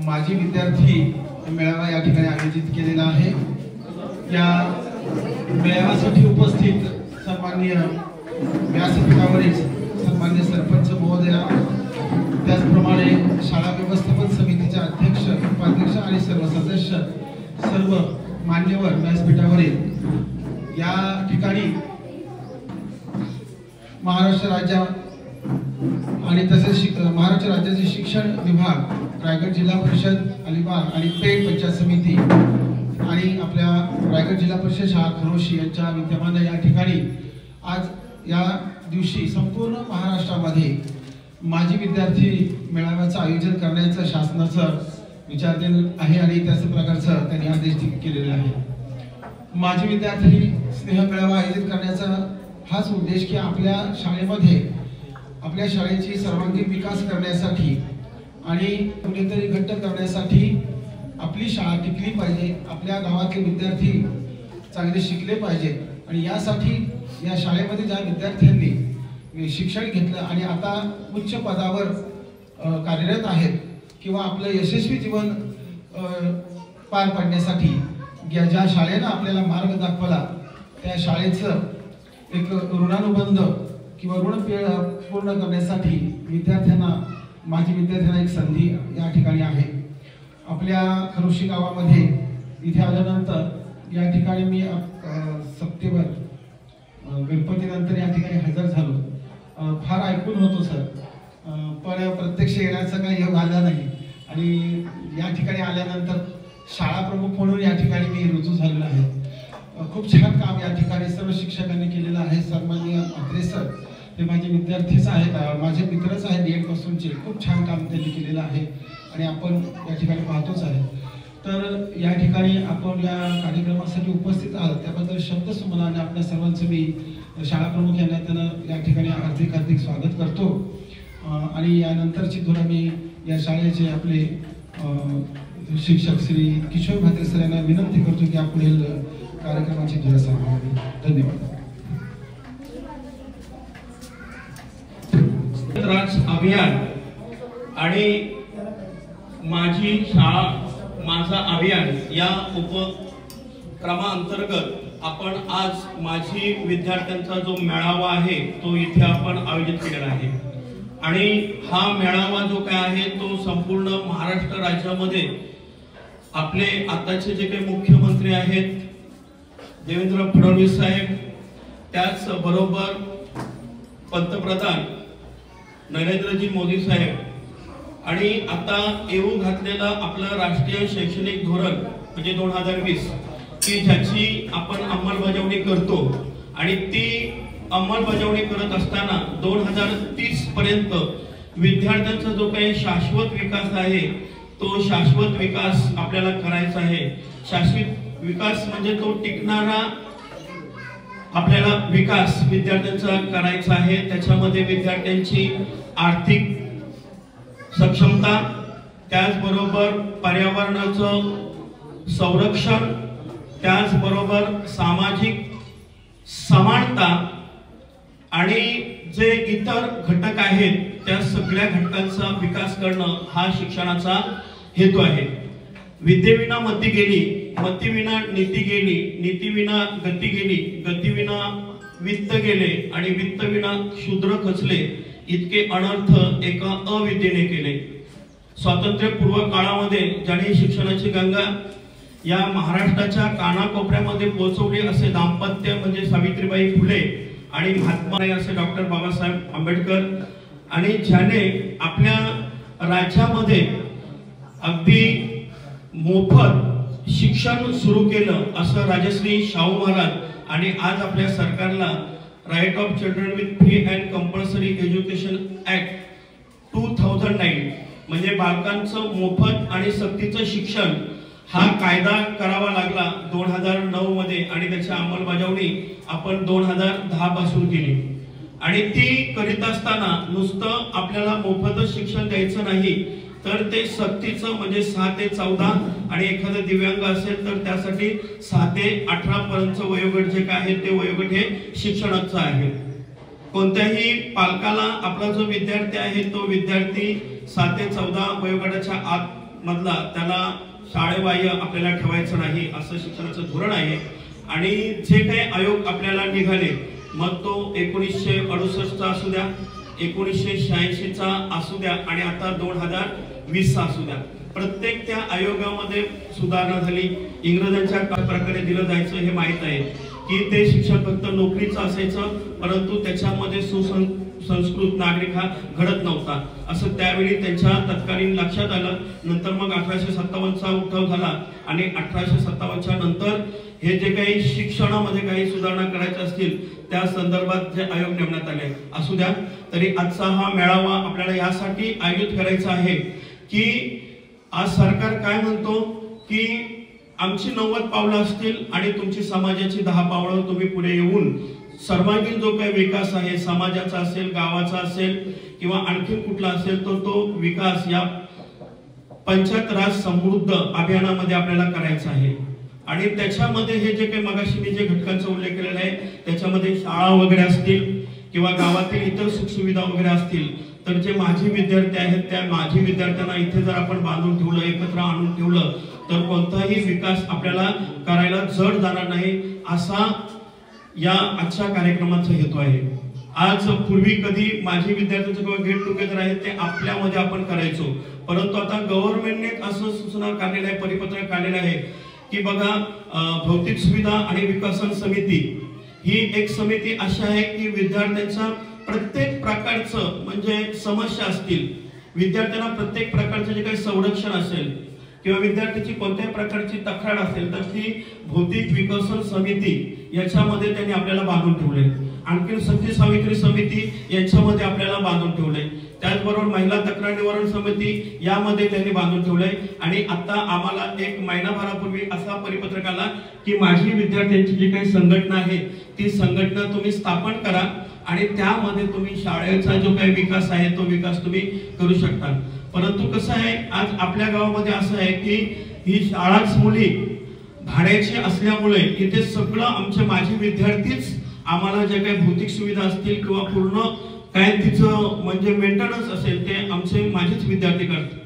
माजी विद्यार्थी मेळावा या ठिकाणी आयोजित केलेला आहे। या मेळाव्यासाठी उपस्थित सन्माननीय व्यासपीठावरील सन्माननीय सरपंच महोदया, त्याचप्रमाणे शाळा व्यवस्थापन समितीचे अध्यक्ष, उपाध्यक्ष आणि सर्व सदस्य, सर्व मान्यवर व्यासपीठावरील या ठिकाणी महाराष्ट्र राज्य आणि तसेच महाराष्ट्र राज्याचे शिक्षण विभाग, रायगड जिल्हा परिषद, अलिबाग आणि पेठ पंचायत समिती आणि आपल्या रायगड जिल्हा परिषद शाळा खरोशी यांच्या विद्यमाने या ठिकाणी आज या दिवशी संपूर्ण महाराष्ट्रामध्ये माजी विद्यार्थी मेळाव्याचं आयोजन करण्याचं शासनाचं विचारधीन आहे आणि त्याच प्रकारचं त्यांनी आदेश केलेले आहे। माजी विद्यार्थी स्नेह मेळावा आयोजित करण्याचा हाच उद्देश की आपल्या शाळेमध्ये आपल्या शाळेची सर्वांगीण विकास करण्यासाठी आणि कुठेतरी घट्ट करण्यासाठी आपली शाळा टिकली पाहिजे, आपल्या गावातले विद्यार्थी चांगले शिकले पाहिजे आणि यासाठी या शाळेमध्ये ज्या विद्यार्थ्यांनी शिक्षण घेतलं आणि आता उच्च पदावर कार्यरत आहेत किंवा आपलं यशस्वी जीवन पार पाडण्यासाठी ज्या शाळेनं आपल्याला मार्ग दाखवला त्या शाळेचं एक ऋणानुबंध किंवा ऋण पूर्ण करण्यासाठी विद्यार्थ्यांना, माजी विद्यार्थ्यांना एक संधी या ठिकाणी आहे। आपल्या खरोशी गावामध्ये इथे आल्यानंतर या ठिकाणी मी सप्टेंबर गणपतीनंतर या ठिकाणी हजर झालो। फार ऐकून होतो सर, पण प्रत्यक्ष येण्याचा काही योग आला नाही आणि या ठिकाणी आल्यानंतर शाळा प्रमुख म्हणून या ठिकाणी मी रुजू झालेलो आहे। खूप छान काम या ठिकाणी सर्व शिक्षकांनी केलेलं आहे। सन्माननीय म्हात्रे सर ते माझे विद्यार्थीच आहेत, माझे मित्रच आहेत DED पासूनचे, खूप छान काम त्यांनी केलेलं आहे आणि आपण या ठिकाणी पाहतोच आहे। तर या ठिकाणी आपण या कार्यक्रमासाठी उपस्थित आहात त्याबद्दल शब्दसुमनाने आपल्या सर्वांचं मी शाळा प्रमुख यांना या ठिकाणी हार्दिक स्वागत करतो आणि यानंतरची थोडं मी या शाळेचे आपले शिक्षक श्री किशोर म्हात्रे सर यांना विनंती करतो की पुढील कार्यक्रमाची थोडं सांगावी। धन्यवाद। राज अभियान आणि माझी शाळा माझा अभियान या उपक्रमाअंतर्गत आपण आज माजी विद्यार्थ्यांचा जो मेळावा आहे तो इथे आपण आयोजित केलेला आहे आणि हा मेळावा जो काय आहे तो संपूर्ण महाराष्ट्र राज्यामध्ये आपले आताचे जे काही मुख्यमंत्री आहेत देवेंद्र फडणवीस साहेब, त्याच बरोबर पंतप्रधान नरेंद्रजी मोदी साहेब आणि आता येऊ घातलेला आपलं राष्ट्रीय शैक्षणिक धोरण म्हणजे 2020 की ज्याची आपण अंमलबजावणी करतो आणि ती अंमलबजावणी करत असताना 2030 पर्यंत विद्यार्थ्यांचा जो काही शाश्वत विकास आहे तो शाश्वत विकास आपल्याला करायचा आहे। शाश्वत विकास म्हणजे तो टिकणारा आपल्याला विकास विद्यार्थ्यांचा करायचा आहे। त्याच्यामध्ये विद्यार्थ्यांची आर्थिक सक्षमता, त्याचबरोबर पर्यावरणाचं संरक्षण, त्याचबरोबर सामाजिक समानता आणि जे इतर घटक आहेत त्या सगळ्या घटकांचा विकास करणं हा शिक्षणाचा हेतू आहे। विद्येविना मती गेली, मतीविना नीती गेली, नीतीविना गती गेली, गतीविना वित्त गेले आणि वित्तविना शूद्र खचले, इतके अनर्थ एका अविद्येने केले। स्वातंत्र्यपूर्व काळामध्ये ज्याने शिक्षणाची गंगा या महाराष्ट्राच्या कानाकोपऱ्यामध्ये पोहोचवली असे दाम्पत्य म्हणजे सावित्रीबाई फुले आणि महात्मा असे डॉक्टर बाबासाहेब आंबेडकर आणि ज्याने आपल्या राज्यामध्ये अगदी मोफत शिक्षण सुरू केलं असं राजश्री शाहू महाराज आणि आज आपल्या सरकारला right of children with free and compulsory education act 2009 म्हणजे बालकांचं मोफत आणि सक्तीचं शिक्षण हा कायदा करावा लागला 2009 मध्ये आणि त्याची अंमलबजावणी आपण 2010 पासून केली आणि ती करीत असताना नुसतं आपल्याला मोफतच शिक्षण द्यायचं नाही तर ते सक्तीचं म्हणजे 6 ते 14 आणि एखादं दिव्यांग असेल तर त्यासाठी 6 ते 18 पर्यंत वयोगट जे काय आहे ते वयोगट हे शिक्षणाचं आहे। कोणत्याही पालकाला आपला जो विद्यार्थी आहे तो विद्यार्थी 7 ते 14 वयोगटाच्या आत मधला त्याला शाळेबाह्य आपल्याला ठेवायचं नाही असं शिक्षणाचं धोरण आहे. आणि जे काही आयोग आपल्याला निघाले, मग तो 1968चा असू द्या, 1986चा असू द्या आणि आता 2020चा असू द्या, प्रत्येक त्या आयोगामध्ये सुधारणा झाली. इंग्रजांच्या प्रकारे दिलं जायचं हे माहीत आहे की ते शिक्षण फक्त नोकरीचं असायचं, परंतु त्याच्यामध्ये सुसंस्कृत नागरिक हा घडत नव्हता असं त्यावेळी त्यांच्या तत्कालीन लक्षात आलं. नंतर मग 1857चा उठाव झाला आणि 1857च्या नंतर हे जे काही शिक्षणामध्ये काही सुधारणा करायच्या असतील त्या संदर्भात जे आयोग नेमण्यात आले असू द्या. तरी आजचा हा मेळावा आपल्याला यासाठी आयोजित करायचा आहे की आज सरकार काय म्हणतो की आमची 90 पावलं असतील आणि तुमची समाजाची 10 पावलं तुम्ही पुढे येऊन सर्वांगीण जो काही विकास आहे समाजाचा असेल, गावाचा असेल किंवा आणखी कुठला असेल तो विकास या पंचायत राज समृद्ध अभियानामध्ये आपल्याला करायचा आहे. आणि त्याच्यामध्ये हे जे काही मगाशी मी जे घटकांचा उल्लेख केलेला आहे त्याच्यामध्ये शाळा वगैरे असतील किंवा गावातील इतर सुखसुविधा वगैरे असतील, तर जे माजी विद्यार्थी आहेत त्या माजी विद्यार्थ्यांना इथे जर आपण बांधून ठेवलं, एकत्र आणून ठेवलं, तर कोणताही विकास आपल्याला करायला जड जाणार नाही असा या आजच्या कार्यक्रमाचा हेतू आहे. आज पूर्वी कधी माजी विद्यार्थ्यांचं किंवा गेट टुगेदर आहे ते आपल्यामध्ये आपण करायचो, परंतु आता गव्हर्नमेंटने असं सूचना काढलेलं आहे, परिपत्रक काढलेलं आहे की बघा भौतिक सुविधा आणि विकसन समिती ही एक समिती अशी आहे की विद्यार्थ्यांच्या प्रत्येक प्रकारचं म्हणजे समस्या असतील, विद्यार्थ्यांना प्रत्येक प्रकारचं जे काही संरक्षण असेल किंवा विद्यार्थ्याची कोणत्याही प्रकारची तक्रार असेल तर ती भौतिक विकसन समिती याच्यामध्ये त्यांनी आपल्याला बांधून ठेवले. आणखी सती सावित्री समिती यांच्यामध्ये आपल्याला बांधून ठेवले. त्याचबरोबर महिला तक्रार निवारण समिती यामध्ये त्यांनी बांधून ठेवले. आणि आता आम्हाला एक महिनाभरापूर्वी असा परिपत्रक आला की माझी विद्यार्थ्यांची जी काही संघटना आहे ती संघटना तुम्ही स्थापन करा आणि त्यामध्ये तुम्ही शाळेचा जो काही विकास आहे तो विकास तुम्ही करू शकता. परंतु कसं आहे, आज आपल्या गावामध्ये असं आहे की ही शाळाच मुली भाड्याची असल्यामुळे इथे सगळं आमचे माजी विद्यार्थीच आम्हाला जे काही भौतिक सुविधा असतील किंवा पूर्ण काय तिचं म्हणजे मेंटेनन्स असेल ते आमचे माझेच विद्यार्थी करतात.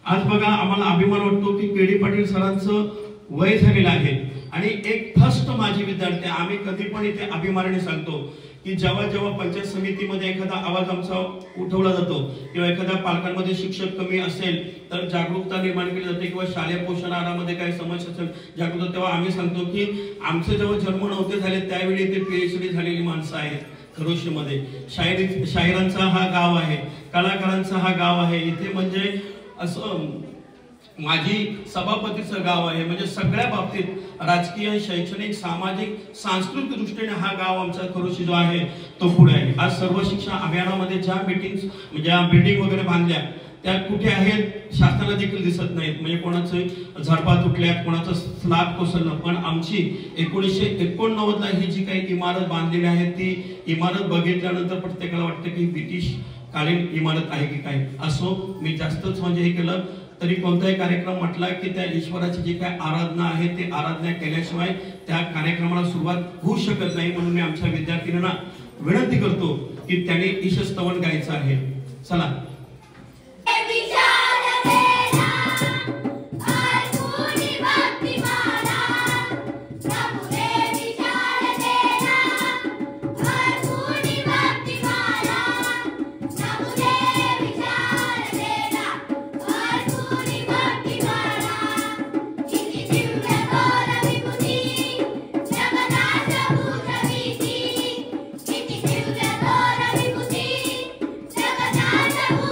आज बघा आम्हाला अभिमान वाटतो की के डी पाटील सरांचं वय झालेलं आहे आणि एक फर्स्ट माजी विद्यार्थी. आम्ही कधी पण इथे अभिमानाने सांगतो की जेव्हा जेव्हा पंचायत समितीमध्ये एखादा आवाज आमचा उठवला जातो किंवा एखाद्या पालकांमध्ये शिक्षक कमी असेल तर जागरूकता निर्माण केली जाते किंवा शालेय पोषण आहारामध्ये काही समस्या असेल जागरूकता, तेव्हा आम्ही सांगतो की आमचे जेव्हा जन्म नव्हते झाले त्यावेळी ते PhD झालेली माणसं आहेत. खरोशीमध्ये शाहिरांचा हा गाव आहे, कलाकारांचा हा गाव आहे. इथे म्हणजे असं माझी सभापतीचं गाव आहे. म्हणजे सगळ्या बाबतीत राजकीय, शैक्षणिक, सामाजिक, सांस्कृतिक दृष्टीने हा गाव आमचा खरोशी जो आहे तो पुढे आहे. आज सर्व शिक्षण अभियानामध्ये ज्या ज्या बिल्डिंग वगैरे बांधल्या त्या कुठे आहेत शासनाला देखील दिसत नाहीत. म्हणजे कोणाचं झडपा तुटल्यात, कोणाचं स्लॅब कोसळलं, पण आमची 1989ला ही जी काही इमारत बांधलेली आहे ती इमारत बघितल्यानंतर प्रत्येकाला वाटतं की ब्रिटिश कालीन इमारत आहे की काय. असो, मी जास्तच म्हणजे हे केलं तरी कोणताही कार्यक्रम म्हटला की त्या ईश्वराची जी काय आराधना आहे ते आराधना केल्याशिवाय त्या कार्यक्रमाला सुरुवात होऊ शकत नाही. म्हणून मी आमच्या विद्यार्थ्यांना विनंती करतो की त्यांनी ईशस्तवन गायचं आहे. चला. जगन्नाथ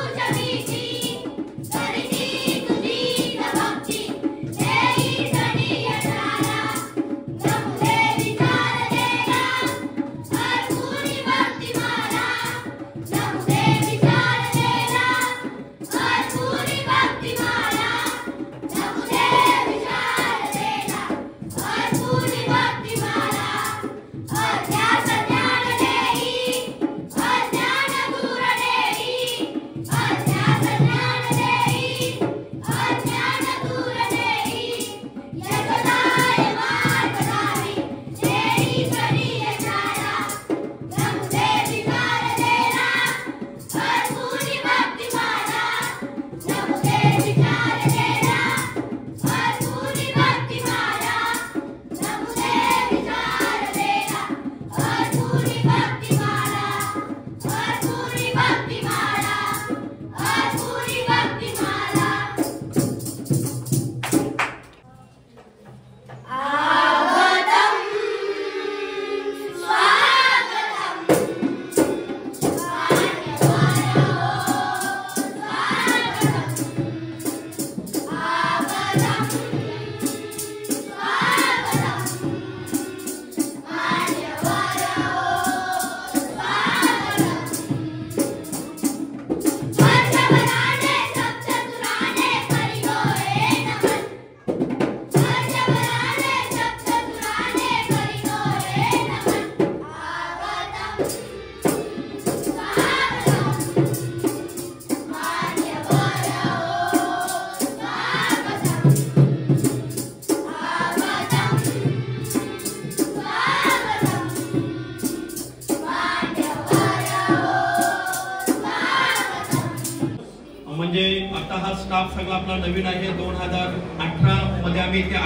हा स्टाफ सगळा आपला नवीन आहे. 2018 मध्ये आम्ही इथे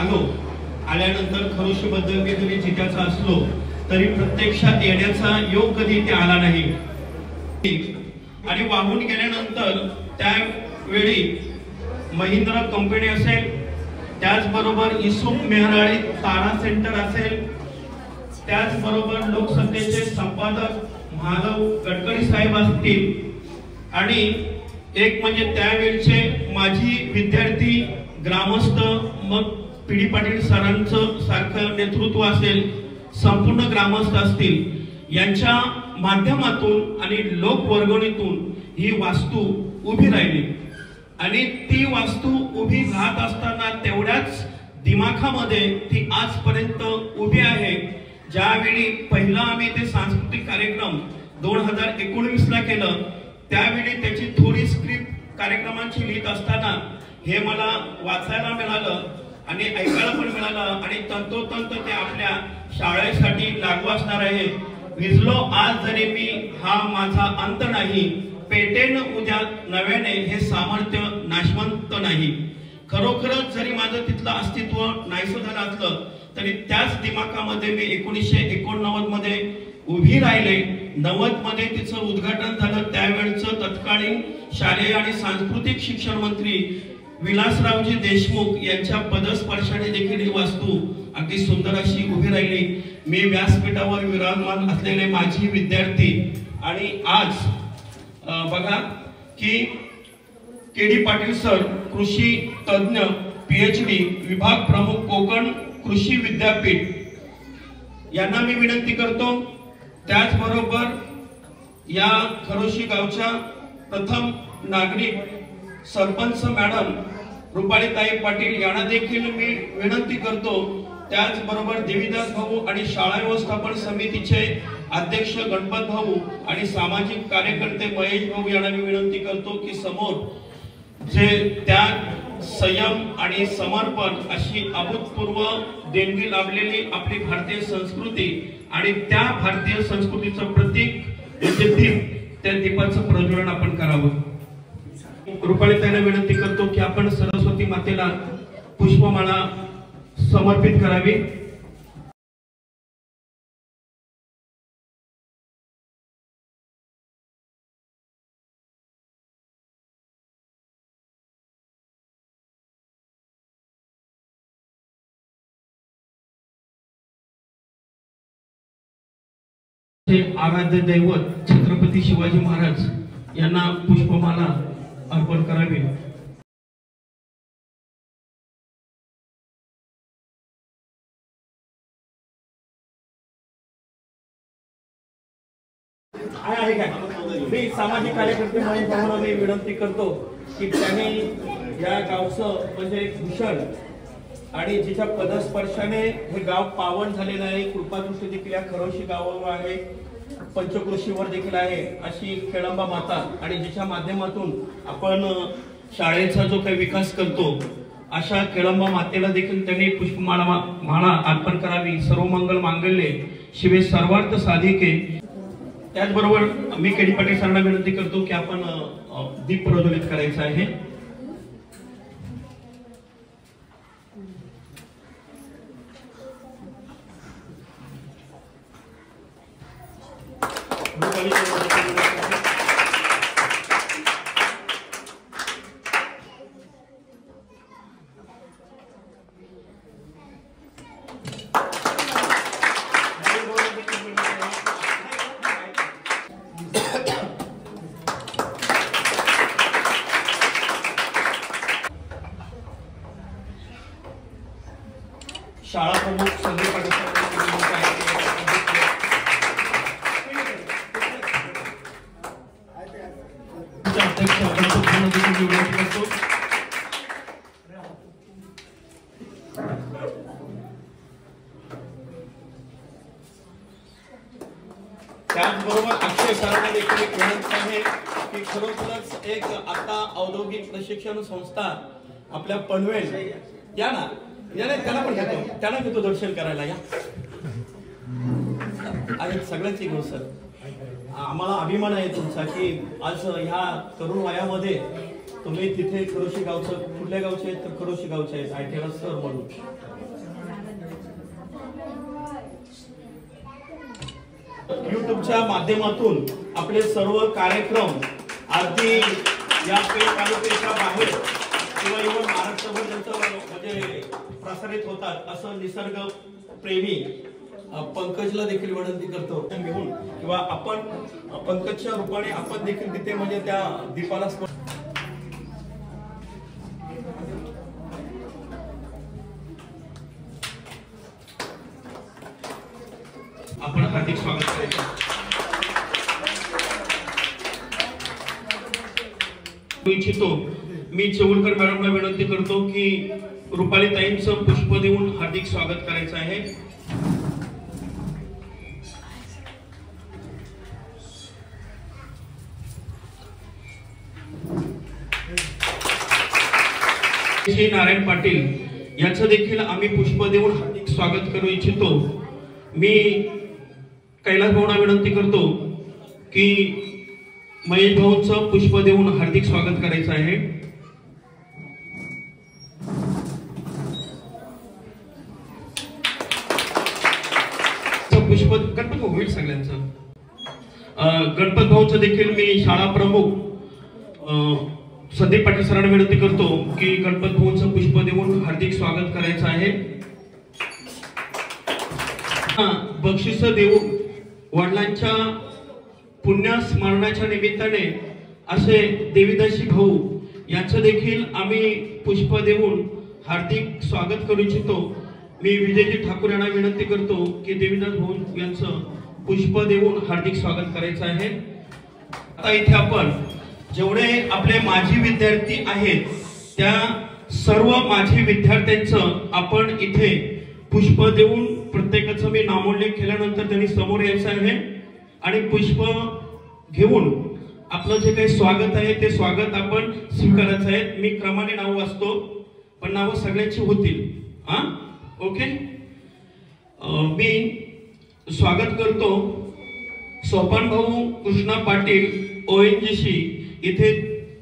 आल्यानंतर खरोशीबद्दल मी जरी जिज्ञासा असलो तरी प्रत्यक्षात येण्याचा योग कधी इथे आला नाही. आणि वाहून गेल्यानंतर त्यावेळी महिंद्रा कंपनी असेल, त्याचबरोबर इसूफ मेहराळी तारा सेंटर असेल, त्याचबरोबर लोकसत्तेचे संपादक माधव गडकरी साहेब असतील आणि एक म्हणजे त्यावेळचे माजी विद्यार्थी, ग्रामस्थ, मग पीडी पाटील सरांचं सारखं नेतृत्व असेल, संपूर्ण ग्रामस्थ असतील, यांच्या माध्यमातून आणि लोकवर्गणीतून ही वास्तू उभी राहिली. आणि ती वास्तू उभी राहत असताना तेवढ्याच दिमाखामध्ये ती आजपर्यंत उभी आहे. ज्यावेळी पहिला आम्ही ते सांस्कृतिक कार्यक्रम 2019 ला केलं, त्यावेळी त्याची थोडी स्क्रिप्ट कार्यक्रमांची लिहित असताना हे मला वाचायला मिळालं आणि ऐकायला पण मिळालं आणि तंतोतंत ते आपल्या शाळेसाठी लागू असणार आहे. विजलो आज जरी मी, हा माझा अंत नाही, पेटेन उद्या नव्याने, हे सामर्थ्य नाशवंत नाही. खरोखरच जरी माझं तिथलं अस्तित्व नाहीसं झालं असलं तरी त्याच दिमाखामध्ये मी 1989 मध्ये उभी राहिले. 90 मध्ये तिचं उद्घाटन झालं. त्यावेळचं तत्कालीन शालेय आणि सांस्कृतिक शिक्षण मंत्री विलासरावजी देशमुख यांच्या पदस्पर्शाने देखील ही वास्तू अगदी सुंदर अशी उभी राहिली. मी व्यासपीठावर विराजमान असलेले माझी विद्यार्थी आणि आज बघा की केडी पाटील सर, कृषी तज्ञ, PhD, विभाग प्रमुख, कोकण कृषी विद्यापीठ, यांना मी विनंती करतो. त्याचबरोबर या खरोशी गावच्या प्रथम नागरिक सरपंच मॅडम रुपालीताई पाटील यांना देखील मी विनंती करतो. त्याचबरोबर देवीदास भाऊ आणि शाळा व्यवस्थापन समितीचे अध्यक्ष गणपत भाऊ आणि सामाजिक कार्यकर्ते महेश भाऊ यांना मी विनंती करतो की समोर जे त्याग, संयम आणि समर्पण अशी अभूतपूर्व देणगी लाभलेली आपली भारतीय संस्कृती आणि त्या भारतीय संस्कृतीचं प्रतीक दीप, त्या दीपाचं प्रज्वलन आपण करावं. रुपालीताईंना विनंती करतो की आपण सरस्वती मातेला पुष्पमाळा समर्पित करावी. आराध्य दैवत छत्रपती शिवाजी महाराज यांना पुष्पमाला अर्पण करावी. आहे काय मी सामाजिक कार्यकर्ते म्हणून भावना मी विनंती करतो की त्यांनी या गावचं म्हणजे एक भूषण आणि जिच्या पदस्पर्शाने हे गाव पावन झालेलं आहे, कृपादृष्टी देखील या खरोशी गावावर आहे, पंचकृषीवर देखील आहे, अशी खेळंबा माता आणि जिच्या माध्यमातून आपण शाळेचा जो काही विकास करतो अशा खेळंबा मातेला देखील त्यांनी पुष्पमाळा अर्पण करावी. सर्व मंगल मांगल्ये शिवे सर्वार्थ साधिके. त्याचबरोबर मी केडी पाटील सरांना विनंती करतो की आपण दीप प्रज्वलित करायचं आहे. शाळा प्रमुख संजय पाटील अध्यक्ष करतो. त्याचबरोबर अक्षय सरांना देखील एक विनंती आहे की खरोखरच एक आता औद्योगिक प्रशिक्षण संस्था आपल्या पनवेल या ना, त्याला पण घेतो, त्याला घेतो दर्शन करायला या. आणि सगळ्यांची घेऊ सर, आम्हाला अभिमान आहे तुमचा की आज ह्या तरुण वयामध्ये तुम्ही तिथे खरोशी गावचं कुठल्या गावचे आहेत तर खरोशी गावचे आहेत आयटीआर सर म्हणून. युट्यूबच्या माध्यमातून आपले सर्व कार्यक्रम अगदी या तालुक्याच्या बाहेर किंवा इव्हन महाराष्ट्रभर त्यांचं म्हणजे प्रसारित होतात असं निसर्ग प्रेमी पंकजला देखील विनंती करतो घेऊन किंवा आपण पंकजच्या रूपाने आपण देखील तिथे म्हणजे त्या दीपाला आपण हार्दिक स्वागत करायचं इच्छितो. मी चौलकर मॅडमला विनंती करतो की रुपाली ताईंचं पुष्प देऊन हार्दिक स्वागत करायचं आहे. श्री नारायण पाटील यांचं देखील आम्ही पुष्प देऊन हार्दिक स्वागत करू इच्छितो. मी कैलास भाऊंना विनंती करतो की महेश भाऊंचं पुष्प देऊन हार्दिक स्वागत करायचं आहे. पुष्प गणपत भाऊ होईल सगळ्यांचं. गणपत भाऊचं देखील मी शाळा प्रमुख संदीप पाटील सरांना विनंती करतो की गणपत भाऊंचं पुष्प देऊन हार्दिक स्वागत करायचं आहे. बक्षीस देऊ वडिलांच्या पुण्य स्मरणाच्या निमित्ताने असे देवीदासी भाऊ यांचं देखील आम्ही पुष्प देऊन हार्दिक स्वागत करू इच्छितो. मी विजयजी ठाकूर यांना विनंती करतो की देवीदास भाऊ यांचं पुष्प देऊन हार्दिक स्वागत करायचं आहे. आता इथे आपण जेवढे आपले माजी विद्यार्थी आहेत त्या सर्व माजी विद्यार्थ्यांचं आपण इथे पुष्प देऊन प्रत्येकाचं मी नामोल्लेख केल्यानंतर त्यांनी समोर यायचं आहे आणि पुष्प घेऊन आपलं जे काही स्वागत आहे ते स्वागत आपण स्वीकारायचं आहे. मी क्रमाने नाव वाचतो पण नावं सगळ्यांची होतील. ओके. मी स्वागत करतो सोपान भाऊ कृष्णा पाटील ONGC इथे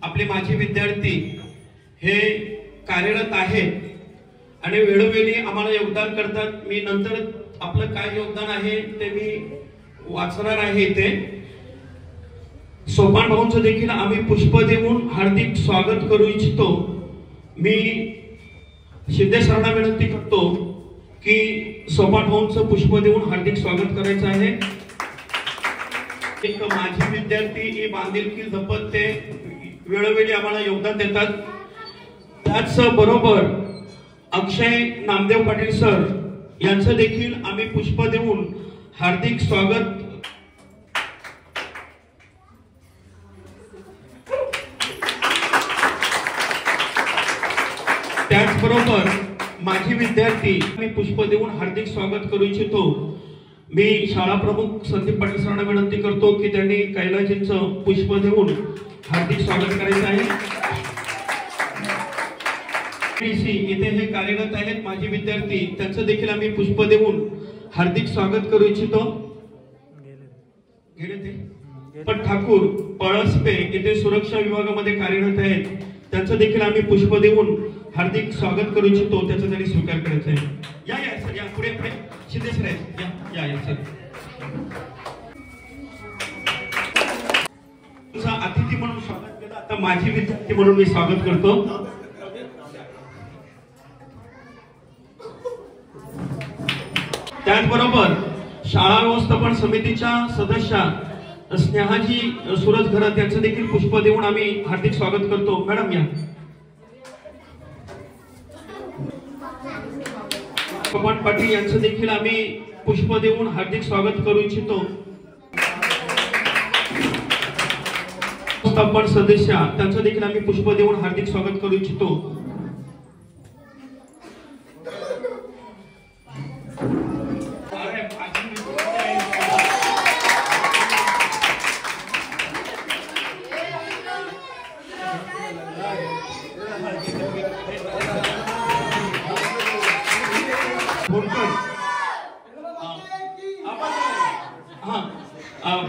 आपले माजी विद्यार्थी हे कार्यरत आहेत आणि वेळोवेळी आम्हाला योगदान करतात. मी नंतर आपलं काय योगदान आहे ते मी वाचणार आहे इथे. सोपान भाऊंचं देखील आम्ही पुष्प देऊन हार्दिक स्वागत करू इच्छितो. मी शिंदे सरांना विनंती करतो की सोपान भाऊंचं पुष्प देऊन हार्दिक स्वागत करायचं आहे. एक माजी विद्यार्थी बांधिलकी जपत ते वेळोवेळी आम्हाला योगदान देतात. त्याच बरोबर अक्षय नामदेव पाटील सर यांचं देखील आम्ही पुष्प देऊन हार्दिक स्वागत. त्याचबरोबर माजी विद्यार्थी मी पुष्प देऊन हार्दिक स्वागत करू इच्छितो. मी शाळा प्रमुख संदीप पाटील सरांना विनंती करतो की त्यांनी कैलासजींचं पुष्प देऊन हार्दिक स्वागत करायचं आहे. इथे हे कार्यरत आहेत माजी विद्यार्थी त्यांचं देखील आम्ही पुष्प देऊन हार्दिक स्वागत करू इच्छितो. पण ठाकूर पळसपे इथे सुरक्षा विभागामध्ये कार्यरत आहेत त्यांचं देखील आम्ही पुष्प देऊन हार्दिक स्वागत करू इच्छितो. त्याचा त्यांनी स्वीकार करायचा आहे. या या सर या पुढे पुढे शिंदे सर आहेत या सर. तुझा अतिथी म्हणून स्वागत केलं आता माजी विद्यार्थी म्हणून मी स्वागत करतो. त्याचबरोबर शाळा व्यवस्थापन समितीच्या सदस्या स्नेहाजी सुरज घरत यांचं देखील पुष्प देऊन आम्ही हार्दिक स्वागत करतो. मॅडम या. पवन पाटील यांचं देखील आम्ही पुष्प देऊन हार्दिक स्वागत करू इच्छितो. व्यवस्थापन सदस्य त्यांचं देखील आम्ही पुष्प देऊन हार्दिक स्वागत करू इच्छितो.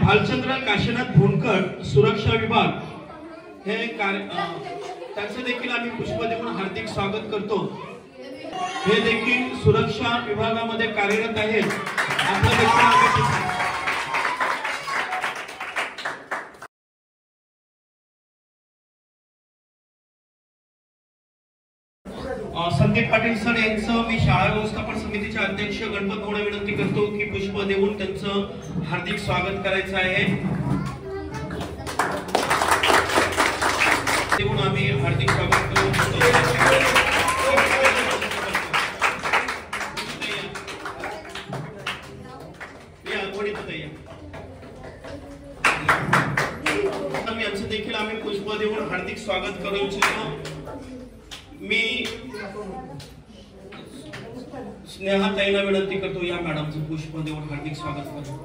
भालचंद्र काशीनाथ भोनकर सुरक्षा विभाग हे त्यांचं देखील आम्ही पुष्प देऊन हार्दिक स्वागत करतो। हे देखील सुरक्षा विभागामध्ये कार्यरत आहेत। आपलं देखील संदीप पाटील सर यांचं मी शाळा व्यवस्थापन समितीचे अध्यक्ष गणपत भाऊंना विनंती करतो की पुष्प देऊन त्यांचं हार्दिक स्वागत करायचं आहे। देऊन आम्ही हार्दिक स्वागत करू। यांचं देखील आम्ही पुष्प देऊन हार्दिक स्वागत करू इच्छितो। मी स्नेहाताईला विनंती करतो या मॅडमचं पुष्प देऊन हार्दिक स्वागत करू।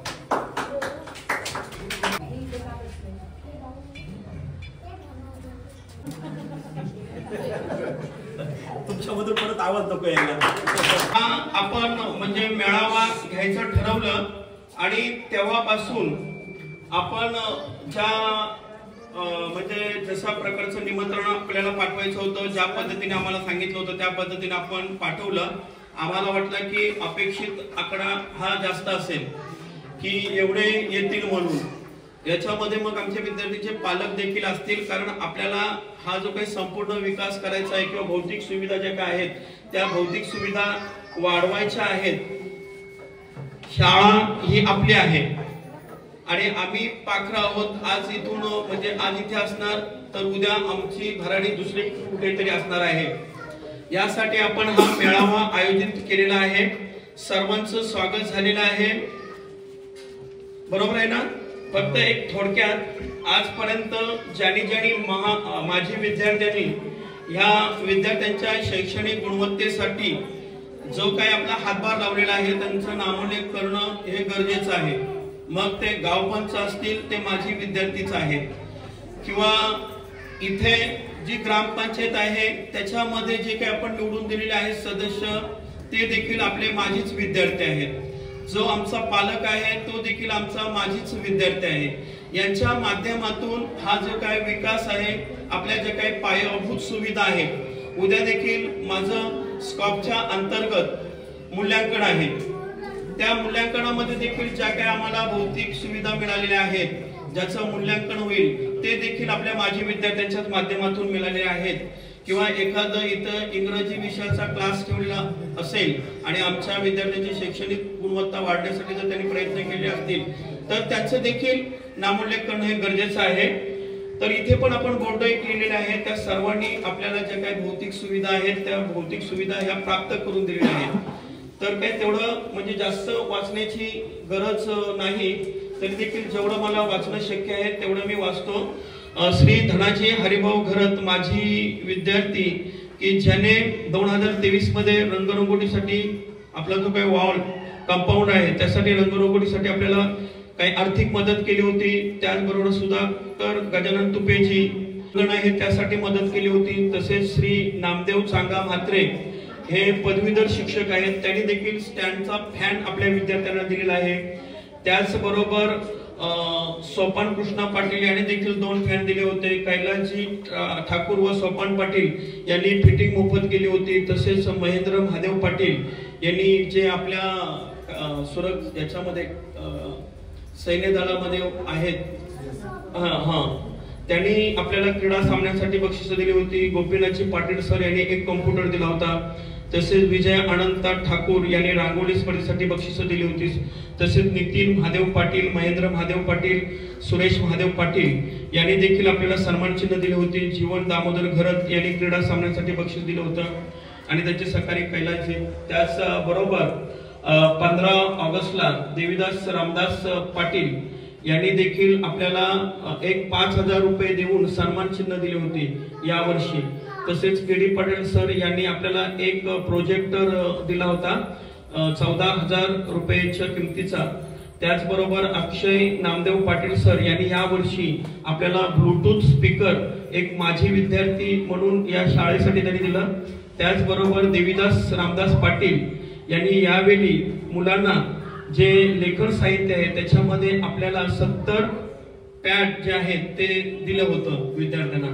तुमच्यामधून परत आवाज नको यायला। आपण म्हणजे मेळावा घ्यायचं ठरवलं आणि तेव्हापासून आपण ज्या म्हणजे जशा प्रकारचं निमंत्रण आपल्याला पाठवायचं होतं, ज्या पद्धतीने आम्हाला सांगितलं होतं त्या पद्धतीने आपण पाठवलं। आम्हाला वाटलं की अपेक्षित आकडा हा जास्त असेल की एवढे येतील म्हणून। याच्यामध्ये मग आमच्या विद्यार्थ्यांचे पालक देखील असतील, कारण आपल्याला हा जो काही संपूर्ण विकास करायचा आहे किंवा भौतिक सुविधा ज्या काय आहेत त्या भौतिक सुविधा वाढवायच्या आहेत। शाळा ही आपली आहे आणि आम्ही पाखरं आहोत। आज इथून म्हणजे आज इथे असणार तर उद्या आमची घराणी दुसरी कुठेतरी असणार आहे। यासाठी आपण हा मेळावा आयोजित केलेला आहे। सर्वांचं स्वागत झालेलं आहे, बरोबर आहे ना? फक्त एक थोडक्यात आजपर्यंत ज्यांनी माझी विद्यार्थ्यांनी ह्या विद्यार्थ्यांच्या शैक्षणिक गुणवत्तेसाठी जो काही आपला हातभार लावलेला आहे त्यांचं नामोल्लेख करणं हे गरजेचं आहे। मग ते गावपंच असतील ते माझी विद्यार्थीच आहे किंवा इथे जी ग्रामपंचायत आहे त्याच्यामध्ये जे काही आपण निवडून दिलेले आहेत सदस्य ते देखील आपले माझीच विद्यार्थी आहेत। जो आमचा पालक आहे तो देखील आमचा माझीच विद्यार्थी आहे। यांच्या माध्यमातून हा जो काही विकास आहे, आपल्या ज्या काही पायाभूत सुविधा आहेत, उद्या देखील माझं स्कॉपच्या अंतर्गत मूल्यांकन आहे। त्या मूल्यांकनामध्ये देखील ज्या काही आम्हाला भौतिक सुविधा मिळालेल्या आहेत, ज्याचं मूल्यांकन होईल ते देखील आपल्या माझी विद्यार्थ्यांच्याच माध्यमातून मिळाले आहेत। किंवा एखादं इथं इंग्रजी विषयाचा क्लास ठेवलेला असेल आणि आमच्या विद्यार्थ्यांची शैक्षणिक गुणवत्ता वाढण्यासाठी जर त्यांनी प्रयत्न केले असतील तर त्याचं देखील नामोल्लेख करणं हे गरजेचं आहे। तर इथे पण आपण बोर्ड केलेले आहे, त्या सर्वांनी आपल्याला ज्या काही भौतिक सुविधा आहेत त्या भौतिक सुविधा ह्या प्राप्त करून दिलेल्या आहेत। तर काही तेवढं म्हणजे जास्त वाचण्याची गरज नाही, तरी देखील जेवढं मला वाचणं शक्य आहे तेवढं मी वाचतो। श्री धनाजी हरिभाऊ घरत माझी विद्यार्थी की ज्याने 2023 मध्ये रंगरंगोटीसाठी आपला जो काही वॉल कंपाऊंड आहे त्यासाठी रंगरंगोटीसाठी आपल्याला काही आर्थिक मदत केली होती। त्याचबरोबर सुधाकर गजानन तुपेजी आहे त्यासाठी मदत केली होती। तसेच श्री नामदेव चांगा म्हात्रे हे पदवीधर शिक्षक आहेत, त्यांनी देखील स्टँडचा फॅन आपल्या विद्यार्थ्यांना दिलेला आहे। त्याचबरोबर सोपान कृष्णा पाटील यांनी देखील 2 फॅन दिले होते। कैलासजी ठाकूर व सोपान पाटील यांनी फिटिंग मोफत केली होती। तसेच महेंद्र महादेव पाटील यांनी जे आपल्या सुरक्षा याच्यामध्ये सैन्य दलामध्ये आहेत त्यांनी आपल्याला क्रीडा सामन्यांसाठी बक्षिसं दिली होती। गोपीनाथजी पाटील सर यांनी 1 कॉम्प्युटर दिला होता। तसेच विजय अनंत ठाकूर यांनी रांगोळी स्पर्धेसाठी बक्षिसं दिली होती। तसेच नितीन महादेव पाटील, महेंद्र महादेव पाटील, सुरेश महादेव पाटील यांनी देखील आपल्याला सन्मान चिन्ह दिले होते। जीवन दामोदर घरत यांनी क्रीडा सामन्यासाठी बक्षीस दिलं होतं आणि त्यांचे सहकारी कैलासजी। त्याच बरोबर 15 ऑगस्टला देवीदास रामदास पाटील यांनी देखील आपल्याला एक 5,000 रुपये देऊन सन्मान चिन्ह दिले होते यावर्षी। तसेच केडी पाटील सर यांनी आपल्याला एक प्रोजेक्टर दिला होता 14,000 रुपयाच्या किमतीचा। त्याचबरोबर अक्षय नामदेव पाटील सर यांनी या वर्षी आपल्याला ब्लूटूथ स्पीकर एक माझी विद्यार्थी म्हणून या शाळेसाठी त्यांनी दिलं। त्याचबरोबर देवीदास रामदास पाटील यांनी यावेळी मुलांना जे लेखन साहित्य आहे त्याच्यामध्ये आपल्याला 70 पॅड जे आहेत ते दिलं होतं विद्यार्थ्यांना.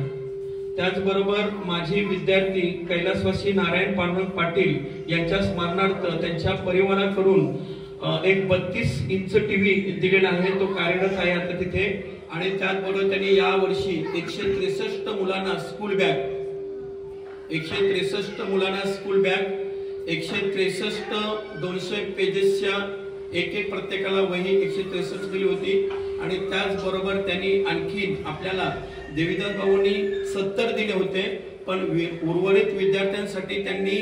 त्याचबरोबर माजी विद्यार्थी कैलासवासी नारायण पांडुरंग पाटील यांच्या स्मरणार्थ त्यांच्या परिवाराकडून एक 32 इंच टीव्ही दिलेला आहे, तो कार्यरत आहे आता तिथे. आणि त्याचबरोबर त्यांनी या वर्षी 163 मुलांना स्कूल बॅग, 163 मुलांना स्कूल बॅग, 163 200 पेजेसच्या एक प्रत्येकाला वही 163 दिली होती. आणि त्याचबरोबर त्यांनी आणखी आपल्याला देवीदास भाऊंनी 70 दिले होते, पण उर्वरित विद्यार्थ्यांसाठी त्यांनी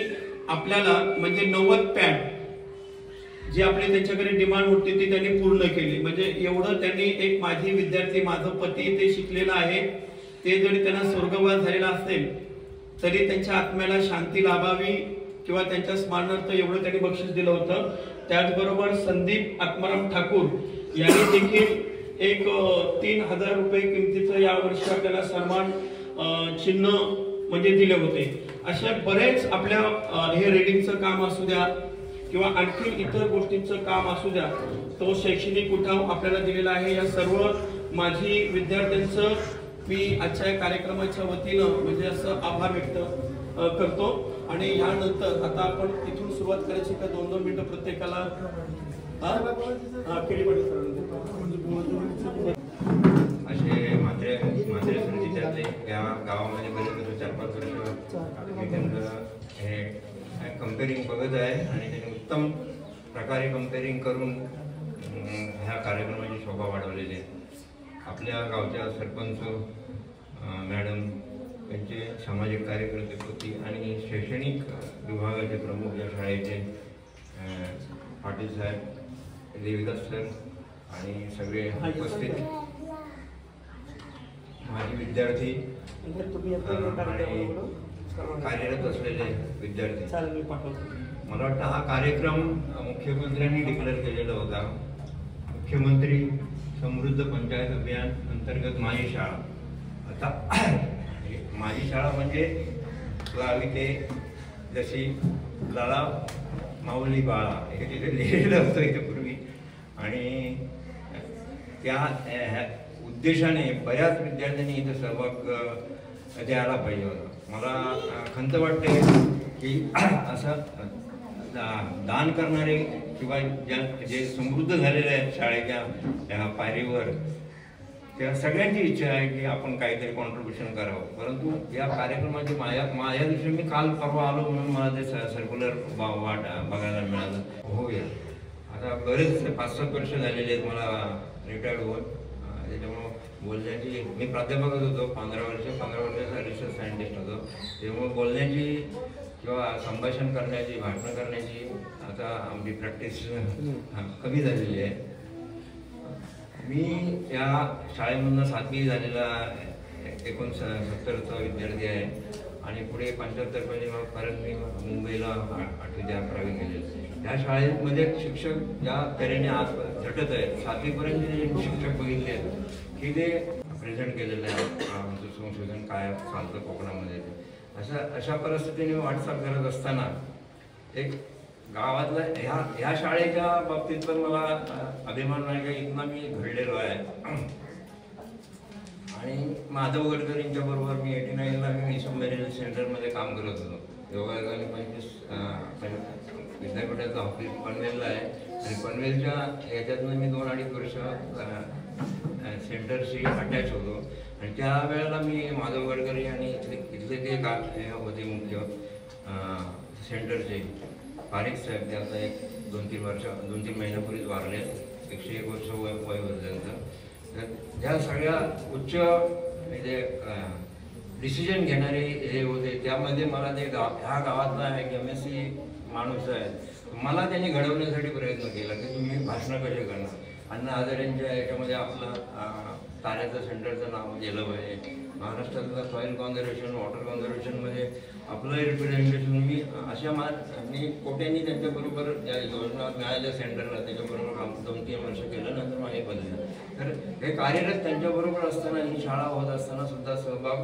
आपल्याला म्हणजे 90 पॅड जी आपली त्यांच्याकडे डिमांड होती ती त्यांनी पूर्ण केली. म्हणजे एवढं त्यांनी एक माझी विद्यार्थी, माझं पती ते शिकलेला आहे, ते जरी त्यांना स्वर्गवास झालेला असेल तरी त्यांच्या आत्म्याला शांती लाभावी किंवा त्यांच्या स्मरणार्थ एवढं त्यांनी बक्षीस दिलं होतं. त्याचबरोबर संदीप आत्माराम ठाकूर यांनी देखील एक 3000 रुपये किमतीचं यावर्षी आपल्याला सन्मान चिन्ह म्हणजे दिले होते. अशा बरेच आपल्या हे रेडिंगचं काम असू द्या किंवा आणखी इतर गोष्टींचं काम असू द्या, तो शैक्षणिक उठाव आपल्याला दिलेला आहे. या सर्व माझी विद्यार्थ्यांचं मी आजच्या कार्यक्रमाच्या वतीनं म्हणजे असं आभार व्यक्त करतो. आणि यानंतर आता आपण इथून सुरुवात करायची का 2-2 मिनिटं प्रत्येकाला असे म्हात्रे जिल्ह्यातले या गावामध्ये बरेच 4-5 वर्ष मी त्यांचं हे कम्पेरिंग बघत आहे आणि त्यांनी उत्तम प्रकारे कम्पेरिंग करून ह्या कार्यक्रमाची शोभा वाढवलेली आहे. आपल्या गावच्या सरपंच मॅडम, त्यांचे सामाजिक कार्यकर्ते होती आणि शैक्षणिक विभागाचे प्रमुख या शाळेचे पाटील साहेब, देवीदास सर आणि सगळे उपस्थित माझे विद्यार्थी आणि कार्यरत असलेले विद्यार्थी. मला वाटतं हा कार्यक्रम मुख्यमंत्र्यांनी डिक्लेअर केलेला होता. मुख्यमंत्री समृद्ध पंचायत अभियान अंतर्गत माझी शाळा. आता माझी शाळा म्हणजे लावी ते जशी लाला माऊली बाळा हे तिथे लिहिलेलं होतं इथे पूर्वी. आणि त्या उद्देशाने बऱ्याच विद्यार्थ्यांनी इथं सहभाग द्यायला पाहिजे होता. मला खंत वाटते की असं दान करणारे किंवा जे समृद्ध झालेले आहेत शाळेच्या पायरीवर, त्या सगळ्यांची इच्छा आहे की आपण काहीतरी कॉन्ट्रीब्युशन करावं. परंतु या कार्यक्रमाची माझ्या दिवशी मी काल परवा आलो म्हणून मला ते सर्क्युलर वाट बघायला मिळालं. होऊया, आता बरेच 5-7 वर्ष झालेले आहेत मला रिटायर्ड होऊन. त्याच्यामुळं बोलण्याची, मी प्राध्यापकच होतो 15 वर्षाचा रिसर्च सायंटिस्ट होतो. त्यामुळे बोलण्याची किंवा संभाषण करण्याची, भाषण करण्याची आता आमची प्रॅक्टिस कमी झालेली आहे. मी या शाळेमधून 7वी झालेला 1970चा विद्यार्थी आहे आणि पुढे 75 मध्ये मग परत मी मुंबईला 8वी ते 11वी केले. या शाळेमध्ये शिक्षक ज्या तऱ्हेने आज झटत आहेत, 7वीपर्यंत जे शिक्षक बघितले आहेत की ते प्रेझेंट केलेलं आहे. आमचं संशोधन काय चालतं कोकणामध्ये, अशा परिस्थितीने वाटचाल करत असताना एक गावातल्या ह्या शाळेच्या बाबतीत पण मला अभिमान नाही का इथनं मी घडलेलो आहे. आणि माधव गडकरींच्या बरोबर मी 89ला मी मेरिल सेंटरमध्ये काम करत होतो. योगायोगाने 25 विद्यापीठाचं ऑफिस पनवेलला आहे आणि पनवेलच्या याच्यातनं मी 2-2.5 वर्ष सेंटरशी अटॅच होतो. आणि त्या वेळेला मी माधव गडकरी आणि इथले ते होते मुख्य सेंटरचे पारिक साहेब, ते आता 2-3 महिन्यापूर्वीच वारले, 101 वर्ष वय होतं त्यांचं. ज्या सगळ्या उच्च म्हणजे डिसिजन घेणारे हे होते, त्यामध्ये मला ते ह्या गावातला एक MSc माणूस आहे, मला त्यांनी घडवण्यासाठी प्रयत्न केला की तुम्ही भाषणं कसे करणार. अण्णा हजारेंच्या याच्यामध्ये आपलं ताऱ्याचं सेंटरचं नाव गेलं पाहिजे. महाराष्ट्रातलं सॉईल कॉन्झर्वेशन, वॉटर कॉन्झर्वेशनमध्ये आपलं रिप्रेझेंटेशन मी कोट्यांनी त्यांच्याबरोबर या योजना मिळाल्या सेंटरला, त्याच्याबरोबर काम 2-3 वर्ष केलं, नंतर मग हे बदललं. तर हे कार्यरत त्यांच्याबरोबर असताना, ही शाळा होत असताना सुद्धा सहभाग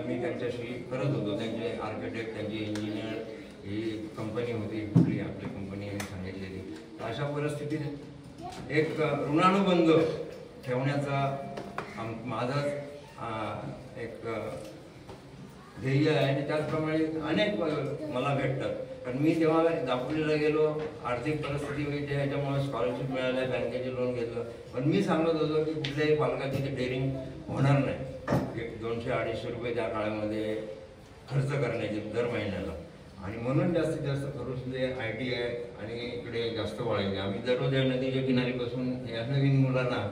मी त्यांच्याशी करत होतो. त्यांचे आर्किटेक्ट, त्यांची इंजिनियर, ही कंपनी होती कुठली आपली कंपनी मी सांगितलेली. अशा परिस्थितीत एक ऋणानुबंध ठेवण्याचा माझाच एक ध्येय आहे आणि त्याचप्रमाणे अनेक मला भेटतात. कारण मी जेव्हा दापोलीला गेलो, आर्थिक परिस्थिती वेगळी ह्याच्यामुळे स्कॉलरशिप मिळाल्या, बँकेचे लोन घेतलं, पण मी सांगत होतो की कुठल्याही पालकाची ते डेअरिंग होणार नाही 200-250 रुपये त्या काळामध्ये खर्च करण्याचे दर महिन्याला. आणि म्हणून जास्तीत जास्त खरोसले ITI आणि इकडे जास्त वळायचे. आम्ही दररोज या नदीच्या किनारी बसून या नवीन मुलांना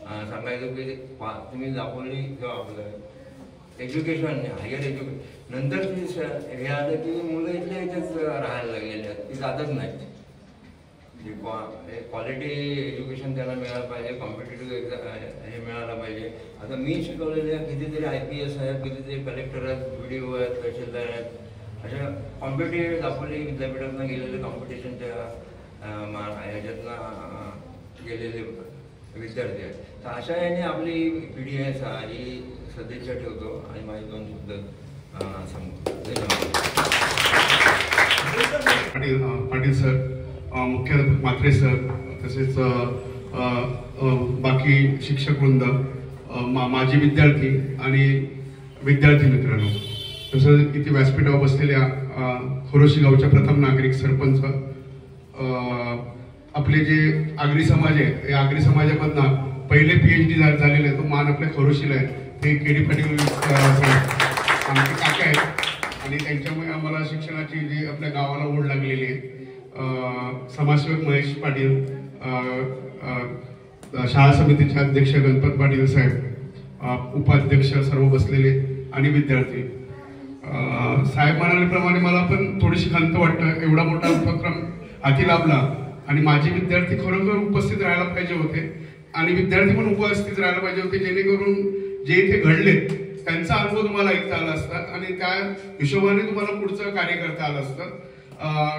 सांगायचो की तुम्ही दापोली किंवा आपलं एज्युकेशन, हायर एज्युकेशन, नंतर हे आलं की मुलं इथल्या इथेच राहायला लागलेले आहेत, ती जातच नाहीत. क्वालिटी एज्युकेशन त्यांना मिळालं पाहिजे, कॉम्पिटेटिव्ह हे मिळालं पाहिजे. आता मी शिकवलेले कितीतरी IPS आहेत, कितीतरी कलेक्टर आहेत, BDO आहेत, तहसीलदार आहेत, अशा कॉम्पिटेटिव्ह दापोली विद्यापीठातनं गेलेले कॉम्पिटिशनच्या ह्याच्यातनं गेलेले विद्यार्थी आहेत. तर अशा याने आपली पिढी आहे ही सदिच्छा ठेवतो आणि माझे 2 शब्द सांगतो. धन्यवाद. पाटील सर, मुख्याध्यापक म्हात्रे सर, तसेच बाकी शिक्षक वृंद, माजी विद्यार्थी आणि विद्यार्थी मित्रांनो, तसंच इथे व्यासपीठावर बसलेल्या खरोशी गावच्या प्रथम नागरिक, सरपंच, आपले जे आगरी समाज आहे, या आगरी समाजामधनं पहिले PhD झालेले आहे, तो मान आपल्या खरोशीला आहे. ते KD पाटील आमचे काका आहेत आणि त्यांच्यामुळे आम्हाला शिक्षणाची जी आपल्या गावाला ओढ लागलेली आहे. समाजसेवक महेश पाटील, शाळा समितीचे अध्यक्ष गणपत पाटील साहेब, उपाध्यक्ष सर्व बसलेले आणि विद्यार्थी. साहेब म्हणाल्याप्रमाणे मला पण थोडीशी खंत वाटतं, एवढा मोठा उपक्रम हाती लाभला आणि माझे विद्यार्थी खरोखर उपस्थित राहायला पाहिजे होते आणि विद्यार्थी पण उपस्थित राहायला पाहिजे होते, जेणेकरून जे इथे घडले त्यांचा अनुभव तुम्हाला ऐकता आला असता आणि त्या हिशोबाने तुम्हाला पुढचं कार्य करता आलं असतं.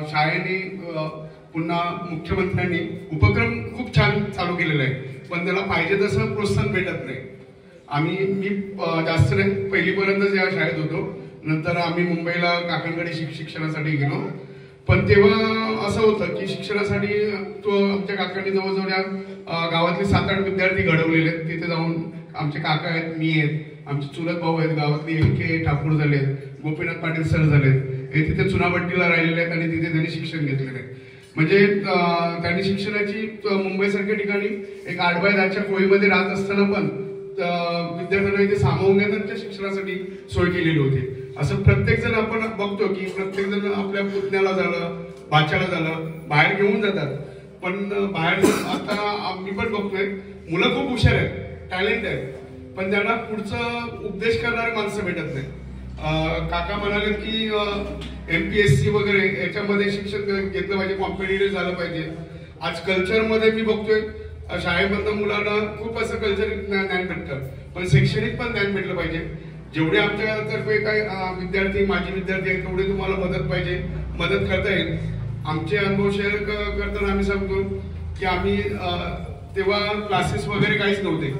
शाळेने पुन्हा मुख्यमंत्र्यांनी उपक्रम खूप छान चालू केलेला आहे, पण त्याला पाहिजे तसं प्रोत्साहन भेटत नाही. मी जास्त नाही, पहिलीपर्यंतच या शाळेत होतो, नंतर आम्ही मुंबईला काकांकडे शिक्षणासाठी गेलो. पण तेव्हा असं होतं की शिक्षणासाठी आमच्या काकांनी जवळजवळ या गावातले 7-8 विद्यार्थी घडवलेले आहेत. तिथे जाऊन आमचे काका आहेत, मी आहेत, आमचे चुलत भाऊ आहेत, गावातले MK ठाकूर झाले, गोपीनाथ पाटील सर झाले, हे तिथे चुनाभट्टीला राहिलेले आहेत आणि तिथे त्यांनी शिक्षण घेतलेलं आहे. म्हणजे त्यांनी शिक्षणाची मुंबईसारख्या ठिकाणी एक 8x10च्या खोलीमध्ये राहत असताना पण विद्यार्थ्यांना इथे सामावून घेऊन त्यांच्या शिक्षणासाठी सोय केलेली होती. असं प्रत्येक जण आपण बघतो की प्रत्येक जण आपल्या पुतण्याला झालं, भाच्याला झालं, बाहेर घेऊन जातात. पण बाहेर आता मी पण बघतोय मुलं खूप हुशार आहेत, टॅलेंट आहे, पण त्यांना पुढचं उपदेश करणारे माणसं भेटत नाही. काका म्हणाले की MPSC वगैरे याच्यामध्ये शिक्षण घेतलं पाहिजे, कॉम्पिटेटिव्ह झालं पाहिजे. आज कल्चरमध्ये मी बघतोय शाळेमधनं मुलांना खूप असं कल्चर ज्ञान भेटतं, पण शैक्षणिक पण ज्ञान भेटलं पाहिजे. जेवढे आमच्यातर्फे काही विद्यार्थी, माजी विद्यार्थी आहेत, तेवढे तुम्हाला मदत पाहिजे, मदत करता येईल. आमचे अनुभव शेअर करताना आम्ही सांगतो की आम्ही तेव्हा क्लासेस वगैरे काहीच नव्हते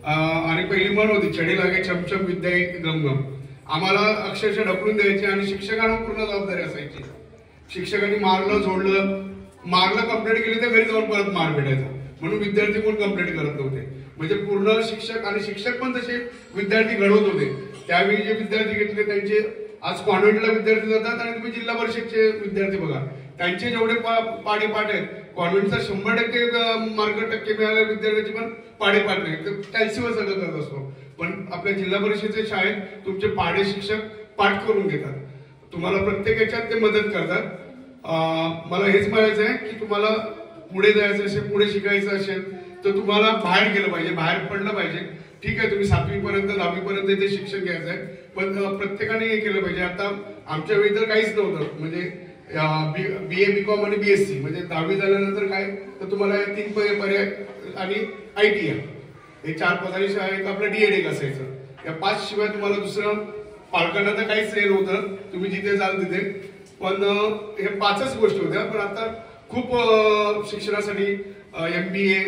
आणि पहिली म्हण होती, चढी लागे चमचम विद्या गमगम. आम्हाला अक्षरशः ढकलून द्यायचे आणि शिक्षकांना पूर्ण जबाबदारी असायची. शिक्षकांनी मारलं, कंप्लेंट केली तर घरी जाऊन परत मार भेटायचा, म्हणून विद्यार्थी पण कंप्लेंट करत नव्हते. म्हणजे पूर्ण शिक्षक आणि शिक्षक पण तसे विद्यार्थी घडवत होते. त्यावेळी जे विद्यार्थी घेतले त्यांचे आज कॉन्व्हेंटला विद्यार्थी जातात आणि तुम्ही जिल्हा परिषदचे विद्यार्थी बघा, त्यांचे जेवढे पाडेपाठ आहेत, कॉन्व्हेंटचा 100% मार्क मिळालेल्या विद्यार्थ्याची पण पाडेपाठ नाही, तर कॅल्सीवर सगळं करत असतो. पण आपल्या जिल्हा परिषदेच्या शाळेत तुमचे पाडे शिक्षक पाठ करून घेतात, तुम्हाला प्रत्येक याच्यात ते मदत करतात. मला हेच म्हणायचं आहे की तुम्हाला पुढे जायचं असेल, पुढे शिकायचं असेल तर तुम्हाला बाहेर गेलं पाहिजे, बाहेर पडलं पाहिजे. ठीक आहे, तुम्ही 7वी पर्यंत 10वी पर्यंत इथे शिक्षण घ्यायचं आहे, पण प्रत्येकाने हे केलं पाहिजे. आता आमच्या वेळी तर काहीच नव्हतं, म्हणजे BA BCom आणि BSc, म्हणजे 10वी झाल्यानंतर काय तर तुम्हाला 3 पर्याय आणि ITI हे 4 पदारी शाळेत आपलं DED एक असायचं. या 5 शिवाय तुम्हाला दुसरं पालकांना तर काहीच हे नव्हतं, तुम्ही जिथे जाल तिथे. पण हे 5च गोष्टी होत्या. पण आता खूप शिक्षणासाठी MBA,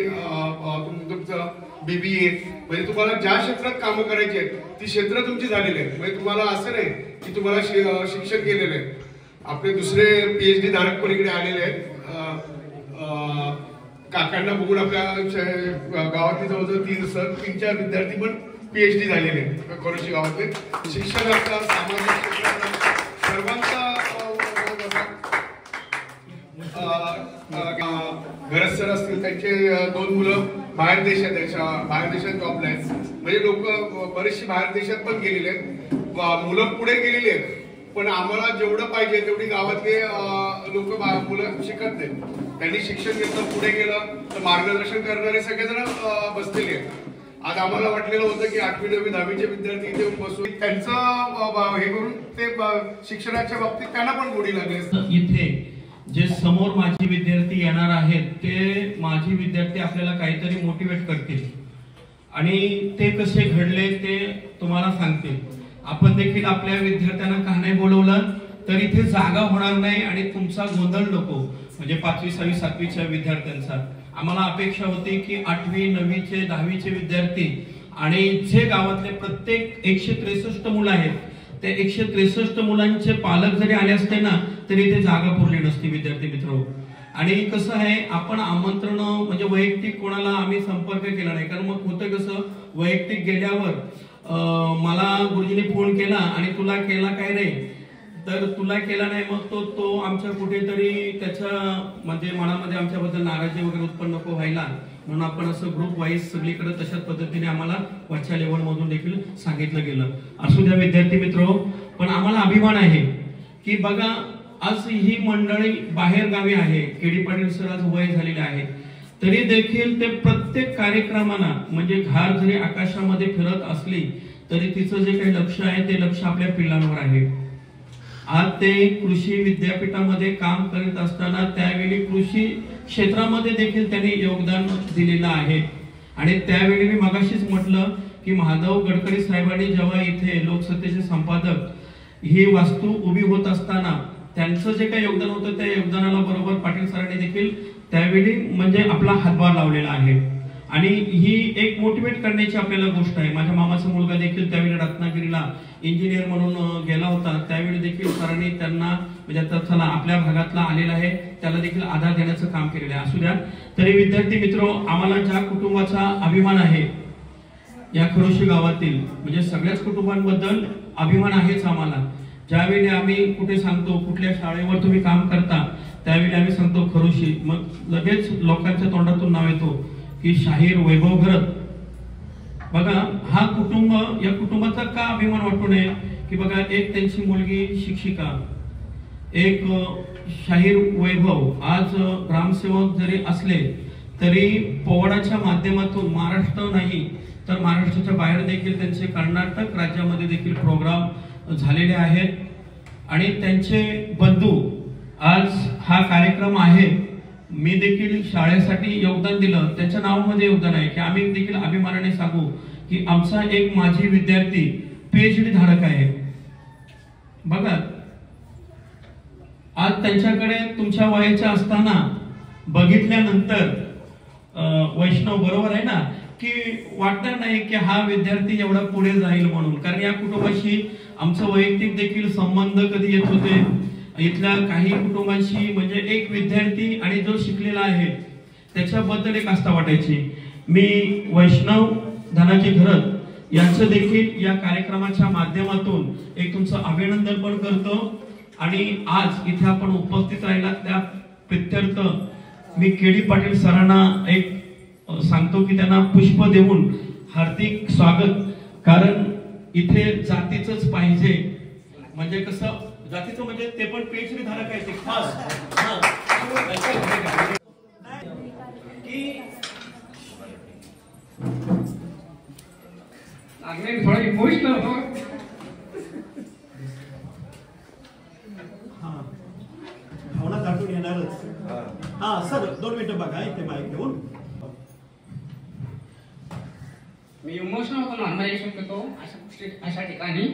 तुमचं BBA, म्हणजे तुम्हाला ज्या क्षेत्रात कामं करायची आहेत ती क्षेत्र तुमची झालेली आहेत. म्हणजे तुम्हाला असं नाही की तुम्हाला शिक्षण केलेलं आहे. आपले दुसरे PhD धारक पण इकडे आलेले आहेत. काकांना बघून आपल्या गावातले जवळजवळ 3-4 विद्यार्थी पण PhD झालेले आहेत खरोशी गावातले. शिक्षण असतात, सामाजिक क्षेत्रात सर्वांचा घरस्तर असतील, त्यांचे 2 मुलं बाहेर देशात जॉबला आहेत. म्हणजे लोक बरेचसे बाहेर देशात पण गेलेले आहेत, मुलं पुढे गेलेली आहेत. पण आम्हाला जेवढं पाहिजे तेवढी गावातले लोक मुलं शिकत नाहीत. त्यांनी शिक्षण घेतलं, पुढे गेलं तर मार्गदर्शन करणारे सगळेजण बसलेले आहेत. आज आम्हाला वाटलेलं होतं की 8वी 9वी 10वीचे विद्यार्थी इथे येऊन बसून त्यांचं हे करून ते शिक्षणाच्या बाबतीत त्यांना पण गोडी लागेल. इथे जे समोर माझे विद्यार्थी येणार आहेत ते माझे विद्यार्थी आपल्याला काहीतरी मोटिवेट करतील आणि ते कसे घडले ते तुम्हाला सांगतील. आपण देखील आपल्या विद्यार्थ्यांना का नाही बोलवलं तर इथे जागा होणार नाही आणि तुमचा गोंधळ नको. म्हणजे 5वी 6वी 7वीच्या विद्यार्थ्यांचा आम्हाला अपेक्षा होती की 8वी 9वीचे 10वीचे विद्यार्थी आणि जे गावातले प्रत्येक 163 मुलं आहेत ते 163 मुलांचे पालक जरी आले असते ना तरी इथे जागा पुरली नसती विद्यार्थी मित्र. आणि कसं आहे, आपण आमंत्रण म्हणजे वैयक्तिक कोणाला आम्ही संपर्क केला नाही, कारण मग होतं कसं वैयक्तिक गेल्यावर मला गुरुजीने फोन केला आणि तुला केला काय नाही, तर तुला केला नाही मग तो आमच्या कुठेतरी त्याच्या म्हणजे मनामध्ये आमच्याबद्दल नाराजी वगैरे उत्पन्न नको व्हायला म्हणून आपण असं ग्रुप वाईज सगळीकडे तशाच पद्धतीने आम्हाला वरच्या लेवल मधून देखील सांगितलं गेलं. असू द्या विद्यार्थी मित्र, पण आम्हाला अभिमान आहे की बघा आज ही मंडळी बाहेर गावी आहे. केडी पाटील सर आज वय झालेले आहे तरी देखील ते प्रत्येक कार्यक्रमाला म्हणजे घार जरी आकाशामध्ये फिरत असली तरी तिचं जे काही लक्ष आहे ते लक्ष आपल्या पिल्लांवर आहे. आज ते कृषी विद्यापीठामध्ये काम करत असताना त्यावेळी कृषी क्षेत्रामध्ये देखील त्यांनी योगदान दिलेलं आहे. आणि त्यावेळी मी मगाशीच म्हटलं की माधव गडकरी साहेबांनी जेव्हा इथे लोकसत्तेचे संपादक ही वास्तू उभी होत असताना त्यांचं जे काही योगदान होतं त्या योगदानाला बरोबर पाटील सरांनी देखील त्यावेळी म्हणजे आपला हातभार लावलेला आहे. आणि ही एक मोटिवेट करण्याची आपल्याला गोष्ट आहे. माझ्या मामाचा मुलगा देखील त्यावेळी रत्नागिरीला इंजिनियर म्हणून गेला होता, त्यावेळी देखील सरांनी त्यांना म्हणजे आता चला आपल्या भागातला आलेला आहे त्याला देखील आधार देण्याचं काम केलेलं आहे. असू द्या तरी विद्यार्थी मित्र, आम्हाला ज्या कुटुंबाचा अभिमान आहे या खरोशी गावातील म्हणजे सगळ्याच कुटुंबांबद्दल अभिमान आहेच आम्हाला. ज्यावेळी आम्ही कुठे सांगतो कुठल्या शाळेवर तुम्ही काम करता त्यावेळी आम्ही सांगतो खरोशी, मग लगेच लोकांच्या तोंडातून नाव येतो की शाहीर वैभव घरत. बघा हा कुटुंब, या कुटुंबाचा का अभिमान वाटू नये की बघा एक त्यांची मुलगी शिक्षिका, एक शाहीर वैभव आज ग्रामसेवक जरी असले तरी पोवाडाच्या माध्यमातून महाराष्ट्र नाही तर महाराष्ट्राच्या बाहेर देखील त्यांचे कर्नाटक राज्यामध्ये देखील प्रोग्राम झालेले आहेत. आणि त्यांचे बंधू आज हा कार्यक्रम आहे, मी देखील शाळेसाठी योगदान दिलं त्यांच्या नावामध्ये योगदान आहे की आम्ही देखील अभिमानाने सांगू की आमचा एक माजी विद्यार्थी PhD धारक आहे. बघा आज त्यांच्याकडे तुमच्या वयाच्या असताना बघितल्यानंतर वैष्णव बरोबर आहे ना की वाटणार नाही की हा विद्यार्थी एवढा पुढे जाईल म्हणून, कारण या कुटुंबाशी आमचं वैयक्तिक देखील संबंध कधी येत होते. इथल्या काही कुटुंबांशी म्हणजे एक विद्यार्थी आणि जो शिकलेला आहे त्याच्याबद्दल एक आस्था वाटायची. मी वैष्णव धनाजी घरत यांचं देखील या कार्यक्रमाच्या माध्यमातून एक तुमचं अभिनंदन पण करतो. आणि आज इथे आपण उपस्थित राहिला त्या प्रित्यर्थ मी केडी पाटील सरांना एक सांगतो की त्यांना पुष्प देऊन हार्दिक स्वागत. कारण इथे जातीचंच पाहिजे म्हणजे कसं जातीचं म्हणजे ते पण PhD धारक आहे ते खास थोडा इमोशनल भावना दाटून येणारच. हा सर 2 मिनिटं बघा इथे माईक घेऊन. मी इमोशनल होतो नॉर्मलायझेशन करतो अशा ठिकाणी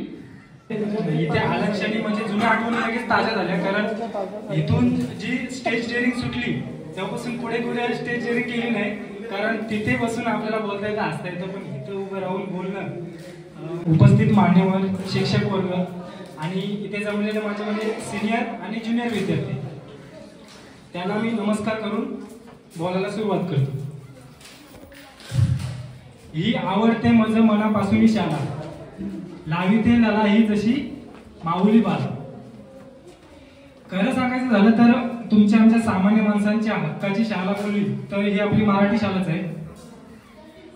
इथे आल्याक्षणी म्हणजे जुन्या आठवणी लगेच ताज्या झाल्या. कारण इथून जी स्टेज डेअरिंग सुटली तेव्हापासून पुढे कुठे स्टेज डेअरिंग केली नाही. कारण तिथे बसून आपल्याला बोलता येतं हसता येतं, पण इथं उभं राहून बोलणं उपस्थित मान्यवर शिक्षक वर्ग आणि इथे जमलेले माझ्यामध्ये सिनियर आणि ज्युनियर विद्यार्थी त्यांना मी नमस्कार करून बोलायला सुरुवात करतो. ही आवडते मज मनापासून शाला, लाविते लला ही जशी माऊली बाला. खरं सांगायचं झालं तर तुमच्या आमच्या सामान्य माणसांच्या हक्काची शाळा बोलली तर ही आपली मराठी शाळाच आहे.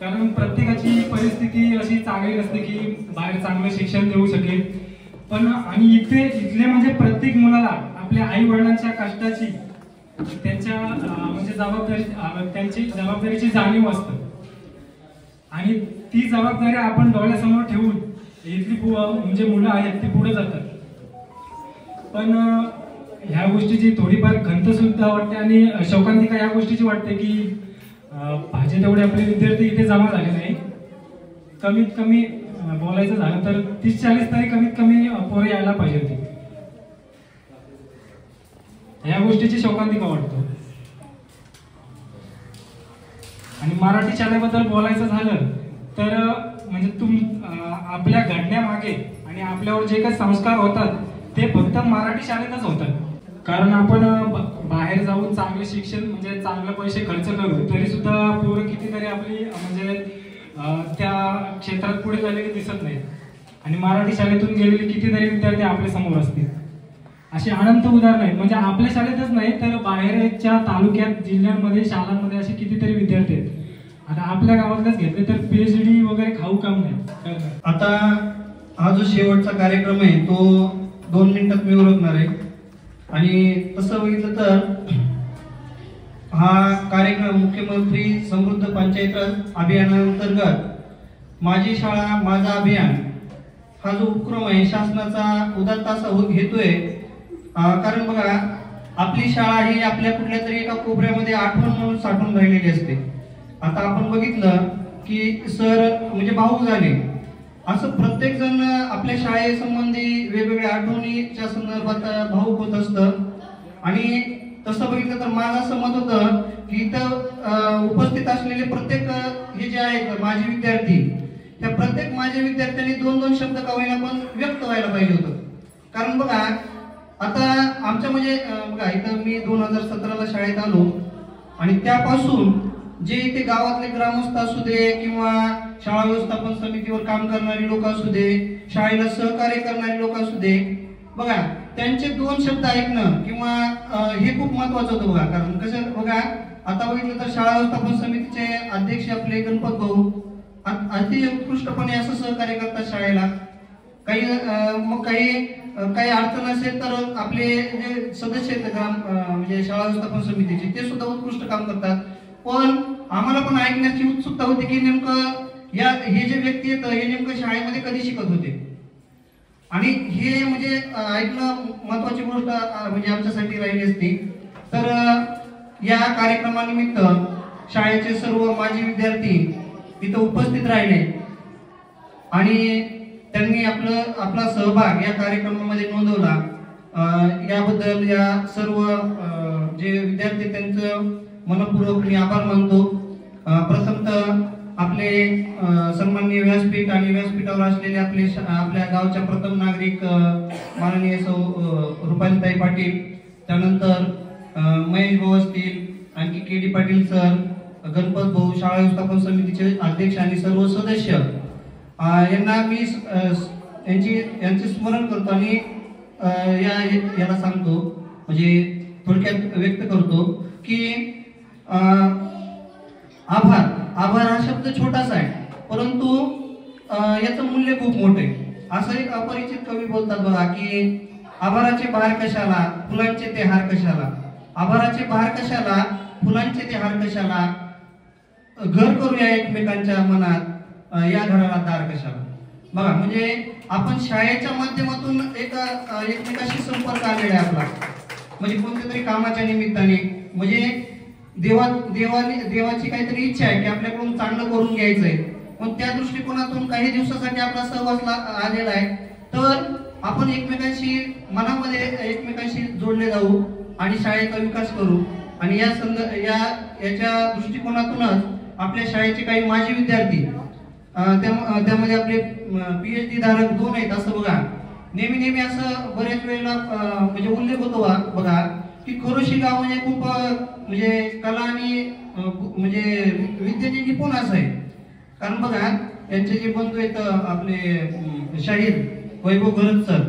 कारण प्रत्येकाची परिस्थिती अशी चांगली नसते की बाहेर चांगलं शिक्षण देऊ शकेल. पण आणि इथले म्हणजे प्रत्येक मुलाला आपल्या आई वडिलांच्या कष्टाची त्यांच्या म्हणजे त्यांची जबाबदारीची जाणीव असते. आणि ती जबाबदारी आपण डोळ्यासमोर ठेवून इथली म्हणजे मुलं आहेत ती पुढे जातात. पण ह्या गोष्टीची थोडीफार खंत सुद्धा वाटते आणि शोकांतिका या गोष्टीची वाटते की पाहिजे तेवढे आपले विद्यार्थी इथे जमा झाले नाही. कमीत कमी बोलायचं झालं तर 30-40 तरी कमीत कमी पोरं यायला पाहिजे होती. या गोष्टीची शोकांतिका वाटतो. आणि मराठी शाळेबद्दल बोलायचं झालं तर म्हणजे आपल्या घडण्यामागे आणि आपल्यावर जे काही संस्कार होतात ते फक्त मराठी शाळेतच होतात. कारण आपण बाहेर जाऊन चांगले शिक्षण म्हणजे चांगले पैसे खर्च करू तरी सुद्धा पोरं कितीतरी आपली म्हणजे त्या क्षेत्रात पुढे झालेले दिसत नाहीत. आणि मराठी शाळेतून गेलेले कितीतरी विद्यार्थी आपल्या समोर असतील. अशी अनंत उदाहरणं आहेत. म्हणजे आपल्या शाळेतच नाही तर बाहेरच्या तालुक्यात जिल्ह्यांमध्ये शाळांमध्ये असे कितीतरी विद्यार्थी आहेत. आता आपल्या गावातच घेतले तर PhD वगैरे खाऊ काम नाही. आता हा जो शेवटचा कार्यक्रम आहे तो 2 मिनिटात मी उरकणार आहे. आणि तसं बघितलं तर हा कार्यक्रम मुख्यमंत्री समृद्ध पंचायत राज अभियानांतर्गत माझी शाळा माझा अभियान हा जो उपक्रम आहे शासनाचा उदात्त असा घेतोय. कारण बघा आपली शाळा ही आपल्या कुठल्या तरी एका कोपऱ्यामध्ये आठवण म्हणून साठून राहिलेली असते. आता आपण बघितलं की सर म्हणजे भाऊक झाले असं प्रत्येक जण आपल्या शाळेसंबंधी वेगवेगळ्या आठवणीच्या संदर्भात भाऊक होत असतं. आणि तसं बघितलं तर माझं असं मत होतं की इथं उपस्थित असलेले प्रत्येक हे जे आहेत माझे विद्यार्थी त्या प्रत्येक माझ्या विद्यार्थ्यांनी 2-2 शब्द का होईना पण व्यक्त व्हायला पाहिजे होतं. कारण बघा आता आमच्या म्हणजे बघा इथं मी 2017ला शाळेत आलो आणि त्यापासून जे इथे गावातले ग्रामस्थ असू दे किंवा शाळा व्यवस्थापन समितीवर काम करणारी लोक असू दे, शाळेला सहकार्य करणारी लोक असू दे, बघा त्यांचे 2 शब्द ऐकणं किंवा हे खूप महत्वाचं होतं. बघा कारण कसं बघा आता बघितलं तर शाळा व्यवस्थापन समितीचे अध्यक्ष आपले गणपत भाऊ अति उत्कृष्टपणे असं सहकार्य करतात शाळेला. काही अडचण असेल तर आपले जे सदस्य आहेत म्हणजे शाळा व्यवस्थापन समितीचे ते सुद्धा उत्कृष्ट काम करतात. पण आम्हाला पण ऐकण्याची उत्सुकता होती की नेमकं हे जे व्यक्ती आहेत हे नेमकं शाळेमध्ये कधी शिकत होते. आणि हे म्हणजे ऐकणं महत्वाची गोष्ट म्हणजे आमच्यासाठी राहिली असती. तर या कार्यक्रमानिमित्त शाळेचे सर्व माजी विद्यार्थी इथं उपस्थित राहिले आणि त्यांनी आपला सहभाग या कार्यक्रमामध्ये नोंदवला. याबद्दल या सर्व जे विद्यार्थी त्यांचं मनपूर्वक मी आभार मानतो. प्रथमतः आपले सन्माननीय व्यासपीठ आणि व्यासपीठावर असलेले आपल्या गावच्या प्रथम नागरिक माननीय सौ रुपालीताई पाटील, त्यानंतर महेश भाऊ असतील, आणखी KD पाटील सर, गणपत भाऊ, शाळा व्यवस्थापन समितीचे अध्यक्ष आणि सर्व सदस्य यांना मी यांचे स्मरण करतो आणि याला सांगतो म्हणजे थोडक्यात व्यक्त करतो की आभार हा शब्द छोटासा आहे परंतु याचं मूल्य खूप मोठे आहे. असं एक अपरिचित कवी बोलतात बघा की आभाराचे बहार कशाला फुलांचे ते हार कशाला, आभाराचे बहार कशाला फुलांचे ते हार कशाला, घर करूया एकमेकांच्या मनात या घराला दार कशाला. बघा म्हणजे आपण शाळेच्या माध्यमातून एकमेकाशी संपर्क आलेला आहे आपला म्हणजे कोणत्या तरी कामाच्या निमित्ताने म्हणजे देवाची काहीतरी इच्छा आहे की आपल्याकडून चांगलं करून घ्यायचंय. पण त्या दृष्टिकोनातून काही दिवसासाठी आपला सहवास आलेला आहे. तर आपण एकमेकांशी मनामध्ये एकमेकांशी जोडले जाऊ आणि शाळेचा विकास करू. आणि याच्या दृष्टिकोनातूनच आपल्या शाळेचे काही माजी विद्यार्थी त्यामध्ये आपले PhD धारक 2 आहेत. असं बघा नेहमी असं बऱ्याच वेळेला म्हणजे उल्लेख होतो बघा की खरोशी गाव म्हणजे खूप म्हणजे कला आणि म्हणजे विद्येचे निपुण असं आहे. कारण बघा यांचे जे बंधू आहेत आपले शाहीर वैभव गरज सर,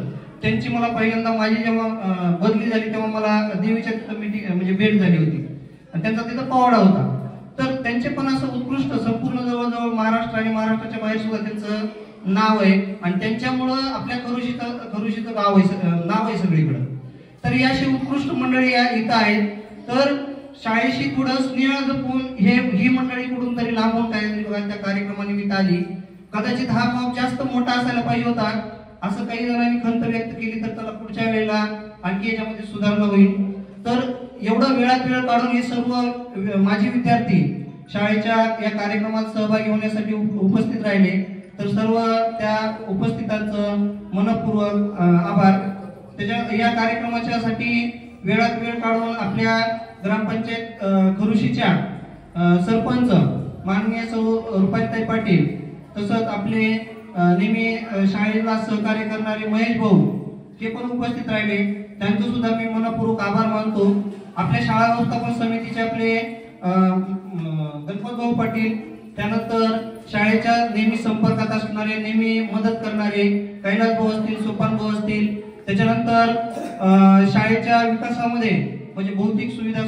त्यांची मला पहिल्यांदा माझी जेव्हा बदली झाली तेव्हा मला देवीच्या म्हणजे भेट झाली होती आणि त्यांचा तिथं पावडा होता. तर त्यांचे पण असं उत्कृष्ट संपूर्ण जवळजवळ महाराष्ट्र आणि महाराष्ट्राच्या बाहेर सुद्धा त्यांचं नाव आहे आणि त्यांच्यामुळं आपल्या खरुशीचं नाव आहे सगळीकडं. तर ही अशी उत्कृष्ट मंडळी इथं आहेत. तर शाळेशी थोडं स्नेह जपून ही मंडळी कुठून तरी लांबून काय त्या कार्यक्रमानिमित्त आली. कदाचित हा मॉब जास्त मोठा असायला पाहिजे होता असं काही जणांनी खंत व्यक्त केली, तर त्याला पुढच्या वेळेला आणखी याच्यामध्ये सुधारणा होईल. तर एवढं वेळात वेळ काढून हे सर्व माजी विद्यार्थी शाळेच्या या कार्यक्रमात सहभागी होण्यासाठी उपस्थित राहिले. तर सर्व त्या उपस्थितांचं मनपूर्वक आभार. या कार्यक्रमाच्यासाठी वेळात वेळ काढून आपल्या ग्रामपंचायत खरुशीच्या सरपंच माननीय सौ रुपालीताई पाटील, तसंच आपले नेहमी शाळेला सहकार्य करणारे महेश भाऊ हे पण उपस्थित राहिले. त्यांचं सुद्धा मी मनपूर्वक आभार मानतो. आपल्या शाळा व्यवस्थापन समितीचे आपले गणपत भाऊ पाटील, त्यानंतर शाळेच्या नेहमी संपर्कात असणारे, नेहमी मदत करणारे कैलास भाऊ असतील, सोपान भाऊ असतील. त्याच्यानंतर शाळेच्या विकासामध्ये म्हणजे भौतिक सुविधा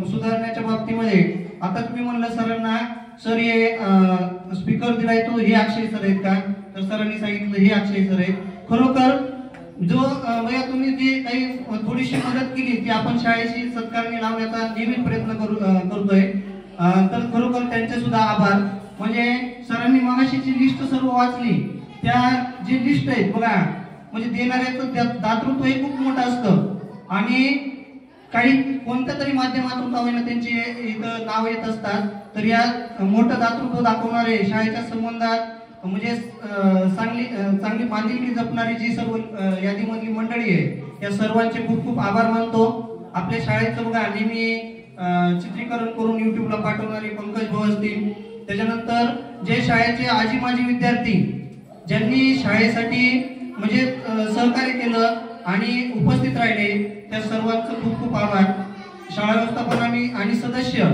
सुधारण्याच्या बाबतीमध्ये आता तुम्ही म्हणलं सरांना, सर हे स्पीकर दिलाय तो हे अक्षय सर आहेत का, तर सरांनी सांगितलं हे अक्षय सर आहेत. खरोखर जो तुम्ही जे काही थोडीशी मदत केली ती आपण शाळेशी सत्कारणी लावण्याचा नेहमी प्रयत्न करतोय. तर खरोखर त्यांचे सुद्धा आभार. म्हणजे सरांनी मगाशी जी लिस्ट सर्व वाचली, त्या जी लिस्ट आहेत बघा, म्हणजे देणाऱ्याचं दातृत्व हे खूप मोठं असतं आणि काही कोणत्या तरी माध्यमातून का होईना त्यांची इथं नाव येत असतात. तर या मोठं दातृत्व दाखवणारे शाळेच्या संबंधात म्हणजे चांगली बांधिलकी जपणारी जी सर्व यादीमधली मंडळी आहे, या सर्वांचे खूप खूप आभार मानतो. आपल्या शाळेचं बघा नेहमी चित्रीकरण करून युट्यूबला पाठवणारे पंकज भाऊ असतील. त्याच्यानंतर जे शाळेचे आजी माजी विद्यार्थी ज्यांनी शाळेसाठी म्हणजे सहकार्य केलं आणि उपस्थित राहिले, त्या सर्वांचं खूप खूप आभार. शाळा व्यवस्थापन आणि सदस्य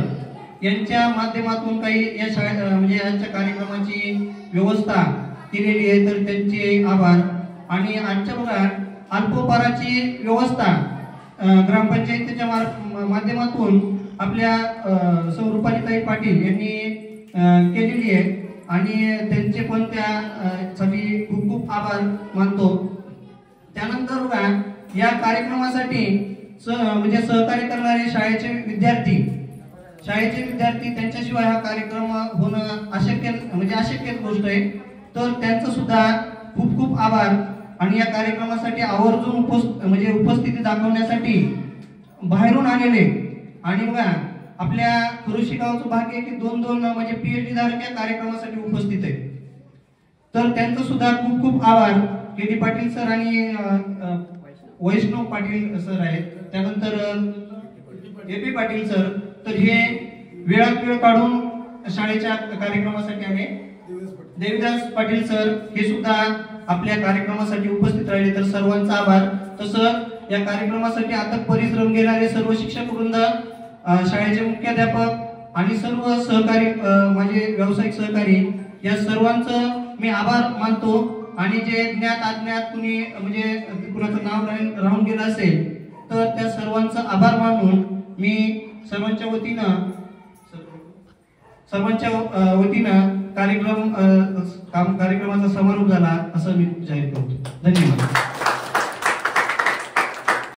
यांच्या माध्यमातून काही या म्हणजे यांच्या कार्यक्रमाची व्यवस्था केलेली आहे, तर त्यांचे आभार. आणि आजच्या बघा अल्पोपहाराची व्यवस्था ग्रामपंचायतीच्या माध्यमातून आपल्या सौ रुपालीताई पाटील यांनी केलेली आहे आणि त्यांचे पण त्यासाठी खूप खूप आभार मानतो. त्यानंतर बघा या कार्यक्रमासाठी म्हणजे सहकार्य करणारे शाळेचे विद्यार्थी त्यांच्याशिवाय हा कार्यक्रम होणं अशक्य गोष्ट आहे. तर त्यांचं सुद्धा खूप खूप आभार. आणि या कार्यक्रमासाठी आवर्जून उपस्थिती दाखवण्यासाठी बाहेरून आलेले आणि बघा आपल्या खरुशी गावचं भाग्य आहे की दोन म्हणजे PhD धारक या कार्यक्रमासाठी उपस्थित आहे. तर त्यांचं सुद्धा खूप खूप आभार. KD पाटील सर आणि वैष्णव पाटील सर आहेत. त्यानंतर AP पाटील सर, तर हे वेळात वेळ काढून शाळेच्या कार्यक्रमासाठी आले. देवीदास पाटील सर हे सुद्धा आपल्या कार्यक्रमासाठी उपस्थित राहिले. तर सर्वांचा आभार. तसंच या कार्यक्रमासाठी अथक परिश्रम घेणारे सर्व शिक्षक वृंद, शाळेचे मुख्याध्यापक आणि सर्व सहकारी माझे व्यावसायिक सहकारी, या सर्वांचं मी आभार मानतो. आणि जे ज्ञात अज्ञात कुणी म्हणजे कुणाचं नाव राहून गेलं असेल तर त्या सर्वांचा आभार मानून मी सर्वांच्या वतीनं कार्यक्रमाचा समारोप झाला असं मी जाहीर करतो. धन्यवाद.